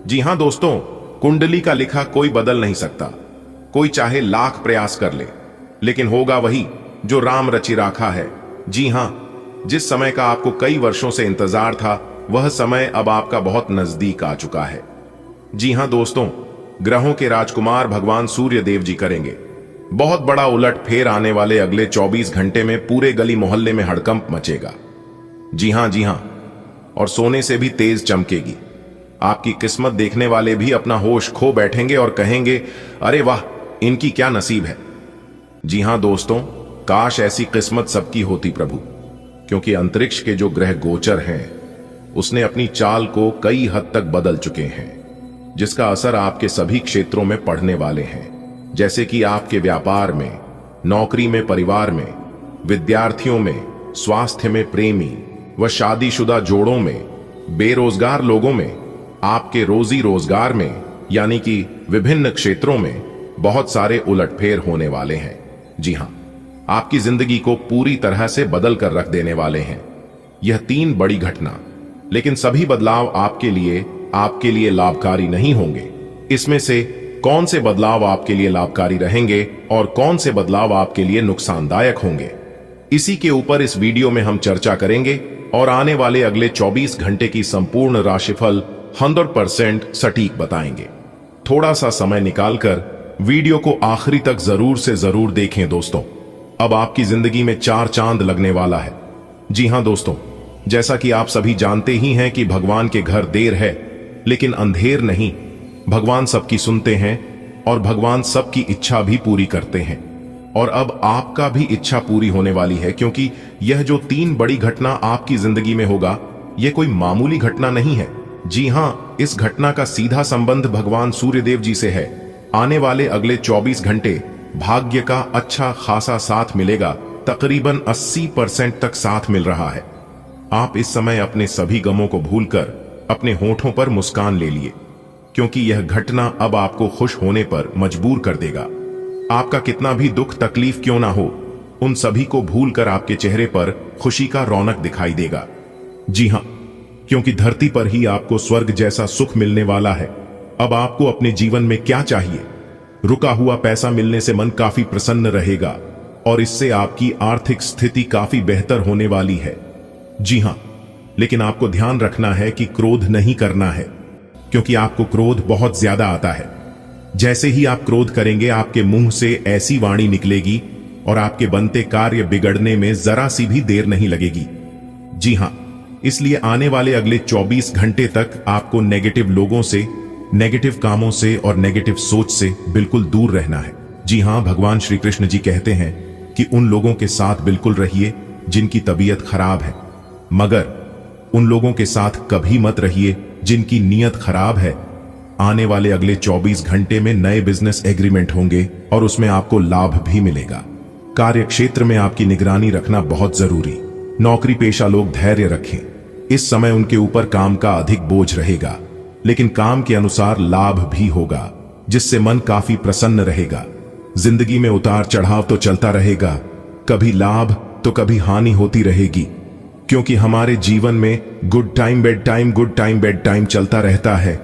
जी हां दोस्तों, कुंडली का लिखा कोई बदल नहीं सकता, कोई चाहे लाख प्रयास कर ले, लेकिन होगा वही जो राम रचि राखा है। जी हां, जिस समय का आपको कई वर्षों से इंतजार था, वह समय अब आपका बहुत नजदीक आ चुका है। जी हां दोस्तों, ग्रहों के राजकुमार भगवान सूर्य देव जी करेंगे बहुत बड़ा उलट फेर। आने वाले अगले 24 घंटे में पूरे गली मोहल्ले में हड़कंप मचेगा। जी हां, और सोने से भी तेज चमकेगी। आपकी किस्मत देखने वाले भी अपना होश खो बैठेंगे और कहेंगे, अरे वाह, इनकी क्या नसीब है। जी हां दोस्तों, काश ऐसी किस्मत सबकी होती प्रभु, क्योंकि अंतरिक्ष के जो ग्रह गोचर हैं, उसने अपनी चाल को कई हद तक बदल चुके हैं, जिसका असर आपके सभी क्षेत्रों में पड़ने वाले हैं। जैसे कि आपके व्यापार में, नौकरी में, परिवार में, विद्यार्थियों में, स्वास्थ्य में, प्रेमी व शादीशुदा जोड़ों में, बेरोजगार लोगों में, आपके रोजी रोजगार में, यानी कि विभिन्न क्षेत्रों में बहुत सारे उलटफेर होने वाले हैं। जी हां, आपकी जिंदगी को पूरी तरह से बदल कर रख देने वाले हैं यह 3 बड़ी घटना। लेकिन सभी बदलाव आपके लिए लाभकारी नहीं होंगे। इसमें से कौन से बदलाव आपके लिए लाभकारी रहेंगे और कौन से बदलाव आपके लिए नुकसानदायक होंगे, इसी के ऊपर इस वीडियो में हम चर्चा करेंगे और आने वाले अगले 24 घंटे की संपूर्ण राशिफल 100% सटीक बताएंगे। थोड़ा सा समय निकालकर वीडियो को आखिरी तक जरूर से जरूर देखें दोस्तों, अब आपकी जिंदगी में 4 चांद लगने वाला है। जी हां दोस्तों, जैसा कि आप सभी जानते ही हैं कि भगवान के घर देर है लेकिन अंधेर नहीं। भगवान सबकी सुनते हैं और भगवान सबकी इच्छा भी पूरी करते हैं। और अब आपका भी इच्छा पूरी होने वाली है, क्योंकि यह जो 3 बड़ी घटना आपकी जिंदगी में होगा, यह कोई मामूली घटना नहीं है। जी हां, इस घटना का सीधा संबंध भगवान सूर्यदेव जी से है। आने वाले अगले 24 घंटे भाग्य का अच्छा खासा साथ मिलेगा। तकरीबन 80% तक साथ मिल रहा है। आप इस समय अपने सभी गमों को भूलकर अपने होठों पर मुस्कान ले लिए, क्योंकि यह घटना अब आपको खुश होने पर मजबूर कर देगा। आपका कितना भी दुख तकलीफ क्यों ना हो, उन सभी को भूलकर आपके चेहरे पर खुशी का रौनक दिखाई देगा। जी हां, क्योंकि धरती पर ही आपको स्वर्ग जैसा सुख मिलने वाला है। अब आपको अपने जीवन में क्या चाहिए? रुका हुआ पैसा मिलने से मन काफी प्रसन्न रहेगा और इससे आपकी आर्थिक स्थिति काफी बेहतर होने वाली है। जी हां, लेकिन आपको ध्यान रखना है कि क्रोध नहीं करना है, क्योंकि आपको क्रोध बहुत ज्यादा आता है। जैसे ही आप क्रोध करेंगे, आपके मुंह से ऐसी वाणी निकलेगी और आपके बनते कार्य बिगड़ने में जरा सी भी देर नहीं लगेगी। जी हां, इसलिए आने वाले अगले 24 घंटे तक आपको नेगेटिव लोगों से, नेगेटिव कामों से और नेगेटिव सोच से बिल्कुल दूर रहना है। जी हां, भगवान श्री कृष्ण जी कहते हैं कि उन लोगों के साथ बिल्कुल रहिए जिनकी तबीयत खराब है, मगर उन लोगों के साथ कभी मत रहिए जिनकी नीयत खराब है। आने वाले अगले 24 घंटे में नए बिजनेस एग्रीमेंट होंगे और उसमें आपको लाभ भी मिलेगा। कार्य क्षेत्र में आपकी निगरानी रखना बहुत जरूरी। नौकरी पेशा लोग धैर्य रखें। इस समय उनके ऊपर काम का अधिक बोझ रहेगा, लेकिन काम के अनुसार लाभ भी होगा, जिससे मन काफी प्रसन्न रहेगा। जिंदगी में उतार चढ़ाव तो चलता रहेगा, कभी लाभ तो कभी हानि होती रहेगी, क्योंकि हमारे जीवन में good time bed time, good time bed time चलता रहता है,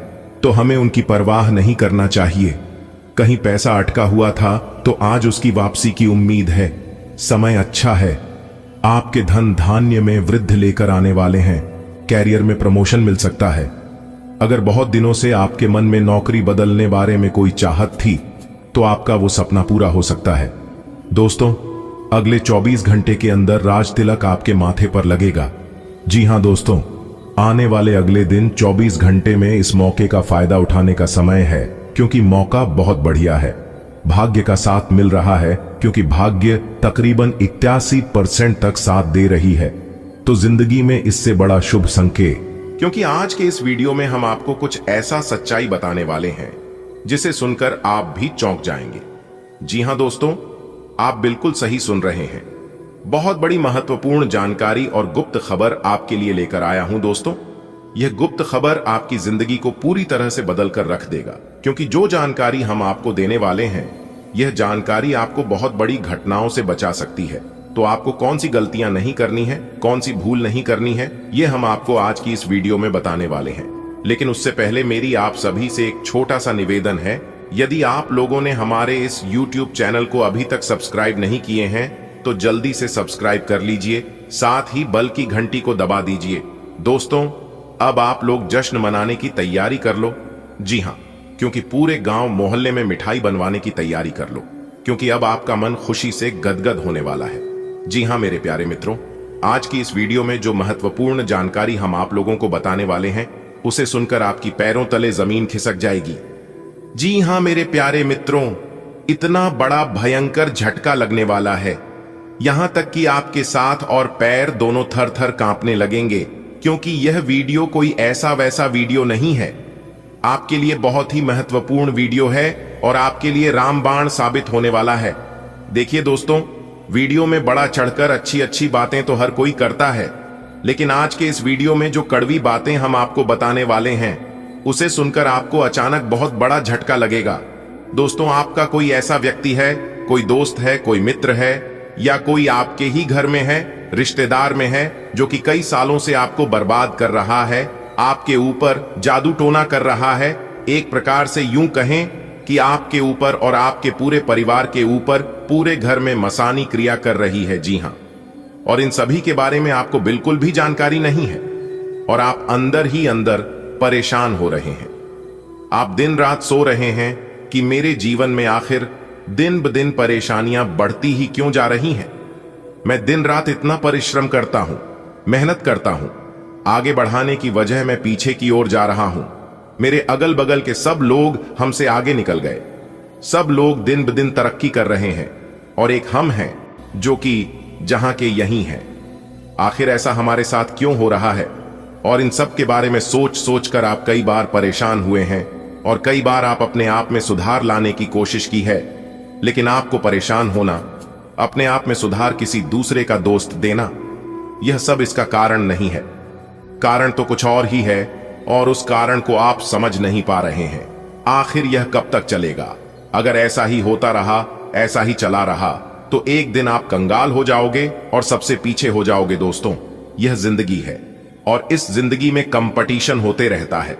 तो हमें उनकी परवाह नहीं करना चाहिए। कहीं पैसा अटका हुआ था तो आज उसकी वापसी की उम्मीद है। समय अच्छा है, आपके धन धान्य में वृद्धि लेकर आने वाले हैं। कैरियर में प्रमोशन मिल सकता है। अगर बहुत दिनों से आपके मन में नौकरी बदलने बारे में कोई चाहत थी, तो आपका वो सपना पूरा हो सकता है। दोस्तों, अगले 24 घंटे के अंदर राज तिलक आपके माथे पर लगेगा। जी हां दोस्तों, आने वाले अगले दिन 24 घंटे में इस मौके का फायदा उठाने का समय है, क्योंकि मौका बहुत बढ़िया है। भाग्य का साथ मिल रहा है, क्योंकि भाग्य तकरीबन 81% तक साथ दे रही है। तो जिंदगी में इससे बड़ा शुभ संकेत, क्योंकि आज के इस वीडियो में हम आपको कुछ ऐसा सच्चाई बताने वाले हैं जिसे सुनकर आप भी चौंक जाएंगे। जी हां दोस्तों, आप बिल्कुल सही सुन रहे हैं। बहुत बड़ी महत्वपूर्ण जानकारी और गुप्त खबर आपके लिए लेकर आया हूं दोस्तों। यह गुप्त खबर आपकी जिंदगी को पूरी तरह से बदल कर रख देगा, क्योंकि जो जानकारी हम आपको देने वाले हैं, यह जानकारी आपको बहुत बड़ी घटनाओं से बचा सकती है। तो आपको कौन सी गलतियां नहीं करनी है, कौन सी भूल नहीं करनी है, यह हम आपको आज की इस वीडियो में बताने वाले हैं। लेकिन उससे पहले मेरी आप सभी से एक छोटा सा निवेदन है। यदि आप लोगों ने हमारे इस YouTube चैनल को अभी तक सब्सक्राइब नहीं किए हैं, तो जल्दी से सब्सक्राइब कर लीजिए, साथ ही बेल की घंटी को दबा दीजिए। दोस्तों, अब आप लोग जश्न मनाने की तैयारी कर लो। जी हां, क्योंकि पूरे गांव मोहल्ले में मिठाई बनवाने की तैयारी कर लो, क्योंकि अब आपका मन खुशी से गदगद होने वाला है। जी हां मेरे प्यारे मित्रों, आज की इस वीडियो में जो महत्वपूर्ण जानकारी हम आप लोगों को बताने वाले हैं, उसे सुनकर आपकी पैरों तले जमीन खिसक जाएगी। जी हां मेरे प्यारे मित्रों, इतना बड़ा भयंकर झटका लगने वाला है, यहां तक कि आपके साथ और पैर दोनों थर थर कांपने लगेंगे, क्योंकि यह वीडियो कोई ऐसा वैसा वीडियो नहीं है। आपके लिए बहुत ही महत्वपूर्ण वीडियो है और आपके लिए रामबाण साबित होने वाला है। देखिए दोस्तों, वीडियो में बड़ा चढ़कर अच्छी अच्छी बातें तो हर कोई करता है, लेकिन आज के इस वीडियो में जो कड़वी बातें हम आपको बताने वाले हैं, उसे सुनकर आपको अचानक बहुत बड़ा झटका लगेगा। दोस्तों, आपका कोई ऐसा व्यक्ति है, कोई दोस्त है, कोई मित्र है, या कोई आपके ही घर में है, रिश्तेदार में है, जो कि कई सालों से आपको बर्बाद कर रहा है, आपके ऊपर जादू टोना कर रहा है। एक प्रकार से यूं कहें कि आपके ऊपर और आपके पूरे परिवार के ऊपर पूरे घर में मसानी क्रिया कर रही है। जी हां, और इन सभी के बारे में आपको बिल्कुल भी जानकारी नहीं है और आप अंदर ही अंदर परेशान हो रहे हैं। आप दिन रात सो रहे हैं कि मेरे जीवन में आखिर दिन ब दिन परेशानियां बढ़ती ही क्यों जा रही हैं? मैं दिन रात इतना परिश्रम करता हूं, मेहनत करता हूं, आगे बढ़ाने की वजह मैं पीछे की ओर जा रहा हूं। मेरे अगल बगल के सब लोग हमसे आगे निकल गए, सब लोग दिन ब दिन तरक्की कर रहे हैं और एक हम हैं जो कि जहां के यहीं हैं। आखिर ऐसा हमारे साथ क्यों हो रहा है? और इन सब के बारे में सोच सोच कर आप कई बार परेशान हुए हैं और कई बार आप अपने आप में सुधार लाने की कोशिश की है, लेकिन आपको परेशान होना, अपने आप में सुधार किसी दूसरे का दोस्त देना, यह सब इसका कारण नहीं है। कारण तो कुछ और ही है और उस कारण को आप समझ नहीं पा रहे हैं। आखिर यह कब तक चलेगा? अगर ऐसा ही होता रहा, ऐसा ही चला रहा, तो एक दिन आप कंगाल हो जाओगे और सबसे पीछे हो जाओगे। दोस्तों, यह जिंदगी है और इस जिंदगी में कंपटीशन होते रहता है।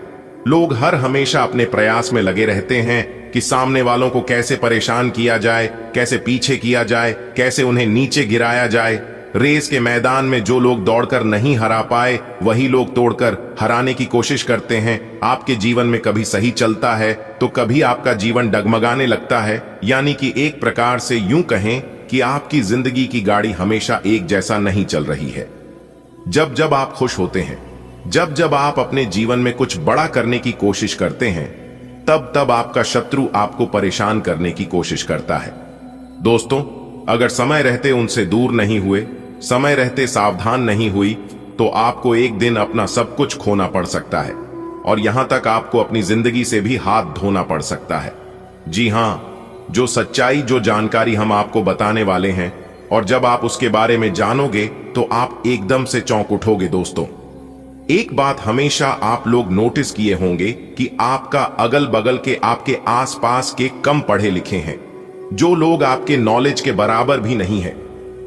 लोग हर हमेशा अपने प्रयास में लगे रहते हैं कि सामने वालों को कैसे परेशान किया जाए, कैसे पीछे किया जाए, कैसे उन्हें नीचे गिराया जाए। रेस के मैदान में जो लोग दौड़कर नहीं हरा पाए, वही लोग तोड़कर हराने की कोशिश करते हैं। आपके जीवन में कभी सही चलता है तो कभी आपका जीवन डगमगाने लगता है। यानी कि एक प्रकार से यूं कहें कि आपकी जिंदगी की गाड़ी हमेशा एक जैसा नहीं चल रही है। जब जब आप खुश होते हैं, जब जब आप अपने जीवन में कुछ बड़ा करने की कोशिश करते हैं, तब तब आपका शत्रु आपको परेशान करने की कोशिश करता है। दोस्तों, अगर समय रहते उनसे दूर नहीं हुए, समय रहते सावधान नहीं हुई, तो आपको एक दिन अपना सब कुछ खोना पड़ सकता है और यहां तक आपको अपनी जिंदगी से भी हाथ धोना पड़ सकता है। जी हां, जो सच्चाई, जो जानकारी हम आपको बताने वाले हैं, और जब आप उसके बारे में जानोगे तो आप एकदम से चौंक उठोगे। दोस्तों, एक बात हमेशा आप लोग नोटिस किए होंगे कि आपका अगल बगल के, आपके आसपास के कम पढ़े लिखे हैं, जो लोग आपके नॉलेज के बराबर भी नहीं है,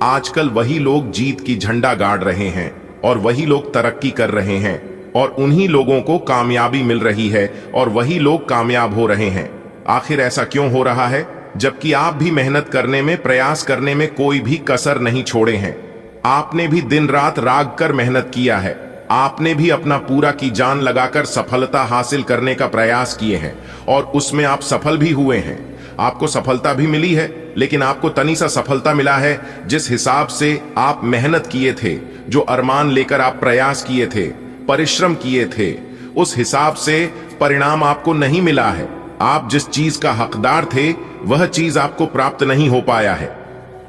आजकल वही लोग जीत की झंडा गाड़ रहे हैं और वही लोग तरक्की कर रहे हैं और उन्हीं लोगों को कामयाबी मिल रही है और वही लोग कामयाब हो रहे हैं। आखिर ऐसा क्यों हो रहा है? जबकि आप भी मेहनत करने में, प्रयास करने में कोई भी कसर नहीं छोड़े हैं। आपने भी दिन रात राग कर मेहनत किया है, आपने भी अपना पूरा की जान लगाकर सफलता हासिल करने का प्रयास किए हैं और उसमें आप सफल भी हुए हैं। आपको सफलता भी मिली है, लेकिन आपको तनी सा सफलता मिला है जिस हिसाब से आप मेहनत किए थे, जो अरमान लेकर आप प्रयास किए थे, परिश्रम किए थे, उस हिसाब से परिणाम आपको नहीं मिला है। आप जिस चीज का हकदार थे, वह चीज आपको प्राप्त नहीं हो पाया है।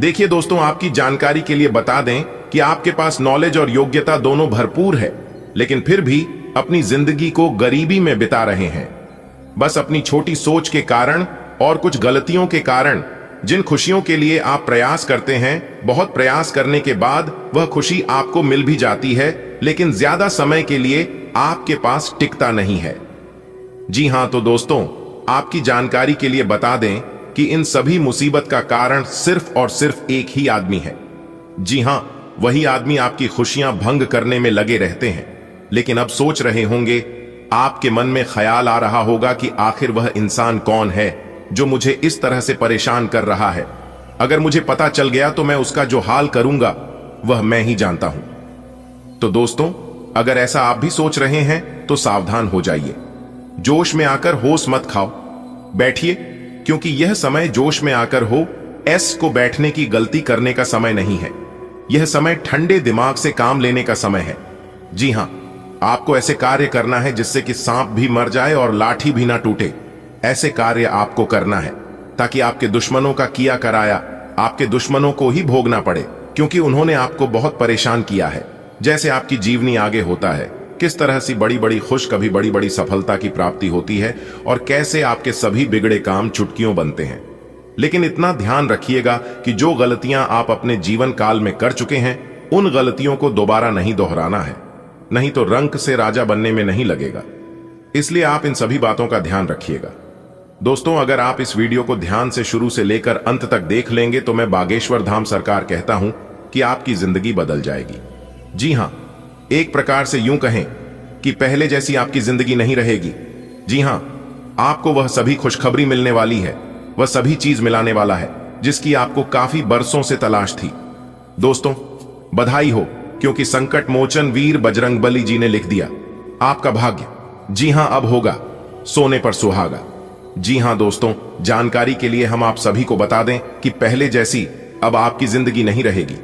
देखिए दोस्तों, आपकी जानकारी के लिए बता दें कि आपके पास नॉलेज और योग्यता दोनों भरपूर है, लेकिन फिर भी अपनी जिंदगी को गरीबी में बिता रहे हैं। बस अपनी छोटी सोच के कारण और कुछ गलतियों के कारण जिन खुशियों के लिए आप प्रयास करते हैं, बहुत प्रयास करने के बाद वह खुशी आपको मिल भी जाती है, लेकिन ज्यादा समय के लिए आपके पास टिकता नहीं है। जी हां, तो दोस्तों, आपकी जानकारी के लिए बता दें कि इन सभी मुसीबत का कारण सिर्फ और सिर्फ एक ही आदमी है। जी हां, वही आदमी आपकी खुशियां भंग करने में लगे रहते हैं। लेकिन अब सोच रहे होंगे, आपके मन में ख्याल आ रहा होगा कि आखिर वह इंसान कौन है जो मुझे इस तरह से परेशान कर रहा है। अगर मुझे पता चल गया तो मैं उसका जो हाल करूंगा वह मैं ही जानता हूं। तो दोस्तों, अगर ऐसा आप भी सोच रहे हैं तो सावधान हो जाइए। जोश में आकर होश मत खाओ, बैठिए, क्योंकि यह समय जोश में आकर हो एस को बैठने की गलती करने का समय नहीं है। यह समय ठंडे दिमाग से काम लेने का समय है। जी हां, आपको ऐसे कार्य करना है जिससे कि सांप भी मर जाए और लाठी भी ना टूटे। ऐसे कार्य आपको करना है ताकि आपके दुश्मनों का किया कराया आपके दुश्मनों को ही भोगना पड़े, क्योंकि उन्होंने आपको बहुत परेशान किया है। जैसे आपकी जीवनी आगे होता है, किस तरह से बड़ी बड़ी खुश, कभी बड़ी बड़ी सफलता की प्राप्ति होती है और कैसे आपके सभी बिगड़े काम चुटकियों बनते हैं। लेकिन इतना ध्यान रखिएगा कि जो गलतियां आप अपने जीवन काल में कर चुके हैं, उन गलतियों को दोबारा नहीं दोहराना है, नहीं तो रंक से राजा बनने में नहीं लगेगा। इसलिए आप इन सभी बातों का ध्यान रखिएगा। दोस्तों, अगर आप इस वीडियो को ध्यान से शुरू से लेकर अंत तक देख लेंगे तो मैं बागेश्वर धाम सरकार कहता हूं कि आपकी जिंदगी बदल जाएगी। जी हां, एक प्रकार से यूं कहें कि पहले जैसी आपकी जिंदगी नहीं रहेगी। जी हां, आपको वह सभी खुशखबरी मिलने वाली है, वह सभी चीज मिलाने वाला है जिसकी आपको काफी बरसों से तलाश थी। दोस्तों, बधाई हो, क्योंकि संकट मोचन वीर बजरंगबली जी ने लिख दिया आपका भाग्य। जी हां, अब होगा सोने पर सुहागा। जी हां दोस्तों, जानकारी के लिए हम आप सभी को बता दें कि पहले जैसी अब आपकी जिंदगी नहीं रहेगी।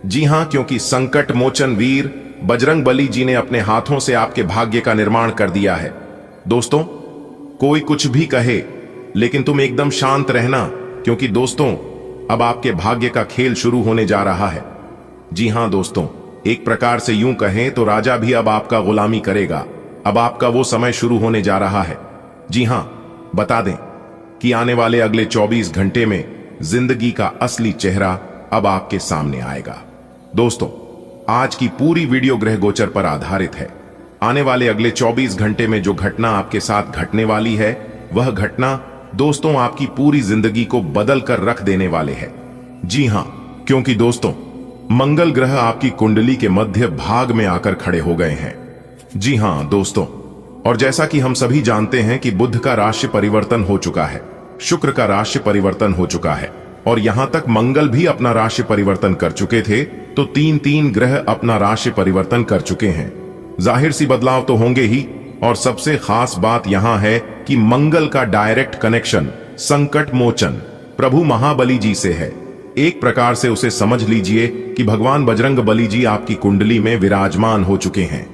जी हां, क्योंकि संकट मोचन वीर बजरंग बली जी ने अपने हाथों से आपके भाग्य का निर्माण कर दिया है। दोस्तों, कोई कुछ भी कहे लेकिन तुम एकदम शांत रहना, क्योंकि दोस्तों अब आपके भाग्य का खेल शुरू होने जा रहा है। जी हां दोस्तों, एक प्रकार से यूं कहें तो राजा भी अब आपका गुलामी करेगा। अब आपका वो समय शुरू होने जा रहा है। जी हां, बता दें कि आने वाले अगले 24 घंटे में जिंदगी का असली चेहरा अब आपके सामने आएगा। दोस्तों, आज की पूरी वीडियो ग्रह गोचर पर आधारित है। आने वाले अगले 24 घंटे में जो घटना आपके साथ घटने वाली है, वह घटना दोस्तों आपकी पूरी जिंदगी को बदल कर रख देने वाले है। जी हां, क्योंकि दोस्तों मंगल ग्रह आपकी कुंडली के मध्य भाग में आकर खड़े हो गए हैं। जी हां दोस्तों, और जैसा कि हम सभी जानते हैं कि बुध का राशि परिवर्तन हो चुका है, शुक्र का राशि परिवर्तन हो चुका है, और यहां तक मंगल भी अपना राशि परिवर्तन कर चुके थे, तो तीन ग्रह अपना राशि परिवर्तन कर चुके हैं। जाहिर सी बदलाव तो होंगे ही, और सबसे खास बात यहां है कि मंगल का डायरेक्ट कनेक्शन संकट मोचन प्रभु महाबली जी से है। एक प्रकार से उसे समझ लीजिए कि भगवान बजरंग बली जी आपकी कुंडली में विराजमान हो चुके हैं।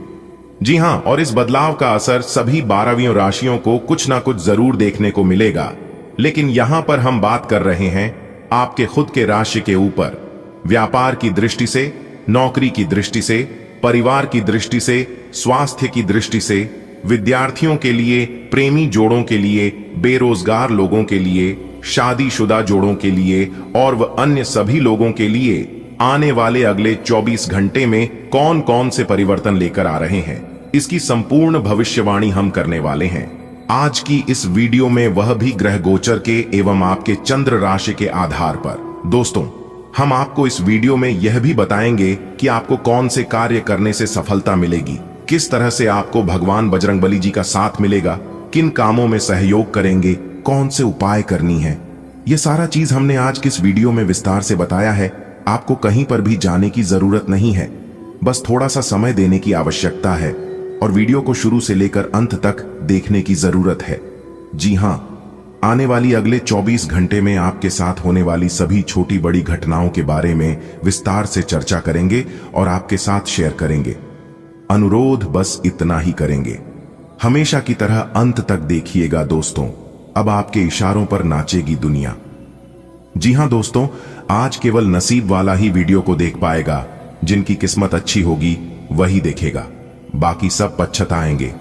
जी हां, और इस बदलाव का असर सभी 12वीं राशियों को कुछ ना कुछ जरूर देखने को मिलेगा, लेकिन यहां पर हम बात कर रहे हैं आपके खुद के राशि के ऊपर। व्यापार की दृष्टि से, नौकरी की दृष्टि से, परिवार की दृष्टि से, स्वास्थ्य की दृष्टि से, विद्यार्थियों के लिए, प्रेमी जोड़ों के लिए, बेरोजगार लोगों के लिए, शादीशुदा जोड़ों के लिए और वह अन्य सभी लोगों के लिए आने वाले अगले 24 घंटे में कौन कौन से परिवर्तन लेकर आ रहे हैं, इसकी संपूर्ण भविष्यवाणी हम करने वाले हैं। आज की इस वीडियो में वह भी ग्रह गोचर के एवं आपके चंद्र राशि के आधार पर। दोस्तों, हम आपको इस वीडियो में यह भी बताएंगे कि आपको कौन से कार्य करने से सफलता मिलेगी, किस तरह से आपको भगवान बजरंगबली जी का साथ मिलेगा, किन कामों में सहयोग करेंगे, कौन से उपाय करनी है। यह सारा चीज हमने आज की इस वीडियो में विस्तार से बताया है। आपको कहीं पर भी जाने की जरूरत नहीं है, बस थोड़ा सा समय देने की आवश्यकता है और वीडियो को शुरू से लेकर अंत तक देखने की जरूरत है। जी हां, आने वाली अगले 24 घंटे में आपके साथ होने वाली सभी छोटी बड़ी घटनाओं के बारे में विस्तार से चर्चा करेंगे और आपके साथ शेयर करेंगे। अनुरोध बस इतना ही करेंगे, हमेशा की तरह अंत तक देखिएगा दोस्तों। अब आपके इशारों पर नाचेगी दुनिया। जी हां दोस्तों, आज केवल नसीब वाला ही वीडियो को देख पाएगा। जिनकी किस्मत अच्छी होगी वही देखेगा, बाकी सब पछताएंगे।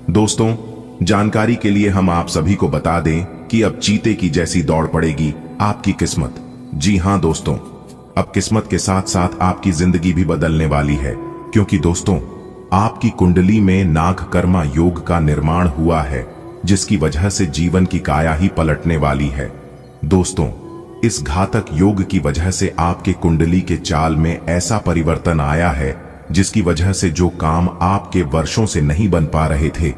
दोस्तों, जानकारी के लिए हम आप सभी को बता दें कि अब चीते की जैसी दौड़ पड़ेगी आपकी किस्मत। जी हां दोस्तों, अब किस्मत के साथ साथ आपकी जिंदगी भी बदलने वाली है, क्योंकि दोस्तों आपकी कुंडली में नागकर्मा योग का निर्माण हुआ है, जिसकी वजह से जीवन की काया ही पलटने वाली है। दोस्तों, इस घातक योग की वजह से आपके कुंडली के चाल में ऐसा परिवर्तन आया है, जिसकी वजह से जो काम आपके वर्षों से नहीं बन पा रहे थे,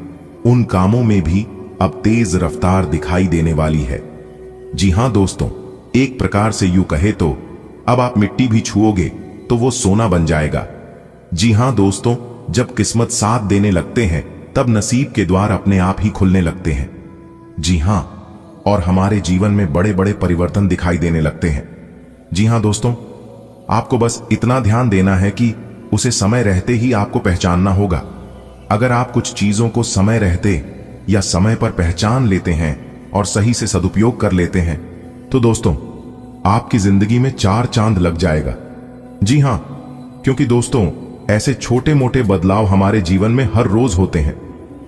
उन कामों में भी अब तेज रफ्तार दिखाई देने वाली है। जी हां दोस्तों, एक प्रकार से यूं कहे तो अब आप मिट्टी भी छुओगे तो वो सोना बन जाएगा। जी हां दोस्तों, जब किस्मत साथ देने लगते हैं तब नसीब के द्वार अपने आप ही खुलने लगते हैं। जी हां, और हमारे जीवन में बड़े बड़े परिवर्तन दिखाई देने लगते हैं। जी हां दोस्तों, आपको बस इतना ध्यान देना है कि उसे समय रहते ही आपको पहचानना होगा। अगर आप कुछ चीजों को समय रहते या समय पर पहचान लेते हैं और सही से सदुपयोग कर लेते हैं, तो दोस्तों आपकी जिंदगी में 4 चांद लग जाएगा। जी हां, क्योंकि दोस्तों ऐसे छोटे मोटे बदलाव हमारे जीवन में हर रोज होते हैं,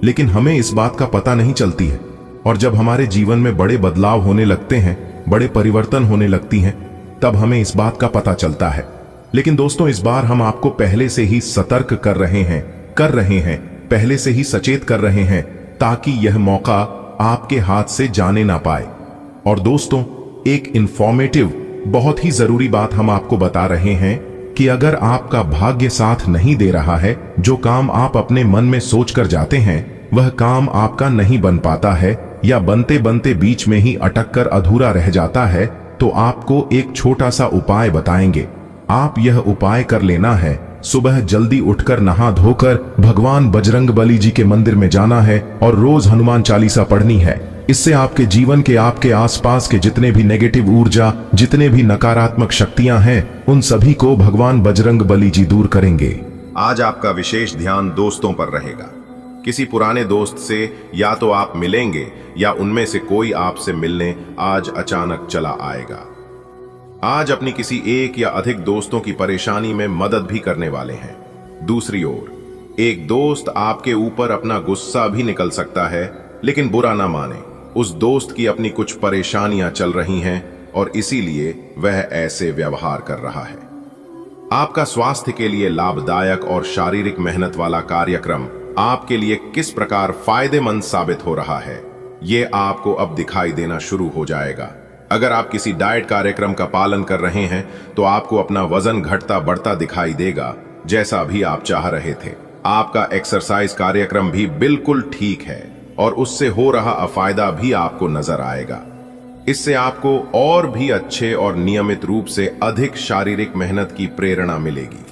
लेकिन हमें इस बात का पता नहीं चलती है। और जब हमारे जीवन में बड़े बदलाव होने लगते हैं, बड़े परिवर्तन होने लगती हैं, तब हमें इस बात का पता चलता है। लेकिन दोस्तों, इस बार हम आपको पहले से ही सतर्क कर रहे हैं, पहले से ही सचेत कर रहे हैं, ताकि यह मौका आपके हाथ से जाने ना पाए। और दोस्तों, एक इंफॉर्मेटिव बहुत ही जरूरी बात हम आपको बता रहे हैं कि अगर आपका भाग्य साथ नहीं दे रहा है, जो काम आप अपने मन में सोच कर जाते हैं वह काम आपका नहीं बन पाता है या बनते बनते बीच में ही अटक कर अधूरा रह जाता है, तो आपको एक छोटा सा उपाय बताएंगे। आप यह उपाय कर लेना है। सुबह जल्दी उठकर नहा धोकर भगवान बजरंग बली जी के मंदिर में जाना है और रोज हनुमान चालीसा पढ़नी है। इससे आपके जीवन के आपके आसपास के जितने भी नेगेटिव ऊर्जा, जितने भी नकारात्मक शक्तियां हैं, उन सभी को भगवान बजरंग बली जी दूर करेंगे। आज आपका विशेष ध्यान दोस्तों पर रहेगा। किसी पुराने दोस्त से या तो आप मिलेंगे या उनमें से कोई आपसे मिलने आज अचानक चला आएगा। आज अपनी किसी एक या अधिक दोस्तों की परेशानी में मदद भी करने वाले हैं। दूसरी ओर एक दोस्त आपके ऊपर अपना गुस्सा भी निकल सकता है, लेकिन बुरा ना माने, उस दोस्त की अपनी कुछ परेशानियां चल रही हैं और इसीलिए वह ऐसे व्यवहार कर रहा है। आपका स्वास्थ्य के लिए लाभदायक और शारीरिक मेहनत वाला कार्यक्रम आपके लिए किस प्रकार फायदेमंद साबित हो रहा है, ये आपको अब दिखाई देना शुरू हो जाएगा। अगर आप किसी डाइट कार्यक्रम का पालन कर रहे हैं तो आपको अपना वजन घटता बढ़ता दिखाई देगा, जैसा भी आप चाह रहे थे। आपका एक्सरसाइज कार्यक्रम भी बिल्कुल ठीक है और उससे हो रहा अफायदा भी आपको नजर आएगा। इससे आपको और भी अच्छे और नियमित रूप से अधिक शारीरिक मेहनत की प्रेरणा मिलेगी।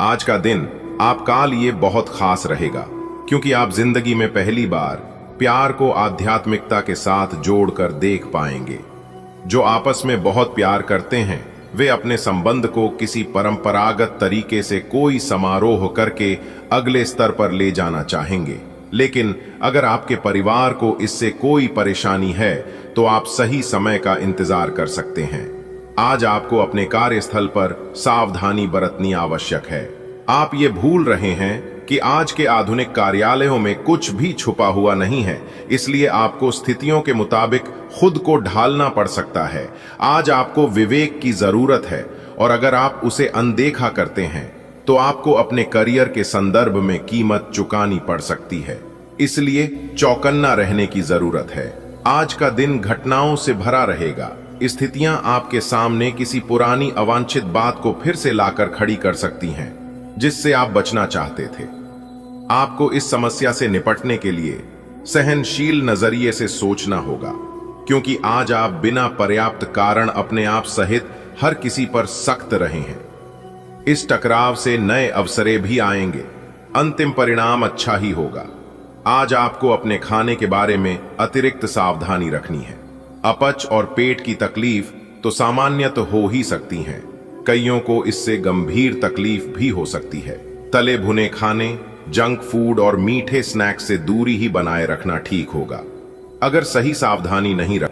आज का दिन आपका लिए बहुत खास रहेगा, क्योंकि आप जिंदगी में पहली बार प्यार को आध्यात्मिकता के साथ जोड़कर देख पाएंगे। जो आपस में बहुत प्यार करते हैं वे अपने संबंध को किसी परंपरागत तरीके से कोई समारोह करके अगले स्तर पर ले जाना चाहेंगे। लेकिन अगर आपके परिवार को इससे कोई परेशानी है तो आप सही समय का इंतजार कर सकते हैं। आज आपको अपने कार्यस्थल पर सावधानी बरतनी आवश्यक है। आप ये भूल रहे हैं कि आज के आधुनिक कार्यालयों में कुछ भी छुपा हुआ नहीं है, इसलिए आपको स्थितियों के मुताबिक खुद को ढालना पड़ सकता है। आज आपको विवेक की जरूरत है और अगर आप उसे अनदेखा करते हैं तो आपको अपने करियर के संदर्भ में कीमत चुकानी पड़ सकती है। इसलिए चौकन्ना रहने की जरूरत है। आज का दिन घटनाओं से भरा रहेगा। स्थितियां आपके सामने किसी पुरानी अवांछित बात को फिर से लाकर खड़ी कर सकती हैं, जिससे आप बचना चाहते थे। आपको इस समस्या से निपटने के लिए सहनशील नजरिए से सोचना होगा, क्योंकि आज आप बिना पर्याप्त कारण अपने आप सहित हर किसी पर सख्त रहे हैं। इस टकराव से नए अवसरें भी आएंगे। अंतिम परिणाम अच्छा ही होगा। आज आपको अपने खाने के बारे में अतिरिक्त सावधानी रखनी है। अपच और पेट की तकलीफ तो सामान्य तो हो ही सकती हैं, कईयों को इससे गंभीर तकलीफ भी हो सकती है। तले भुने खाने, जंक फूड और मीठे स्नैक्स से दूरी ही बनाए रखना ठीक होगा। अगर सही सावधानी नहीं रख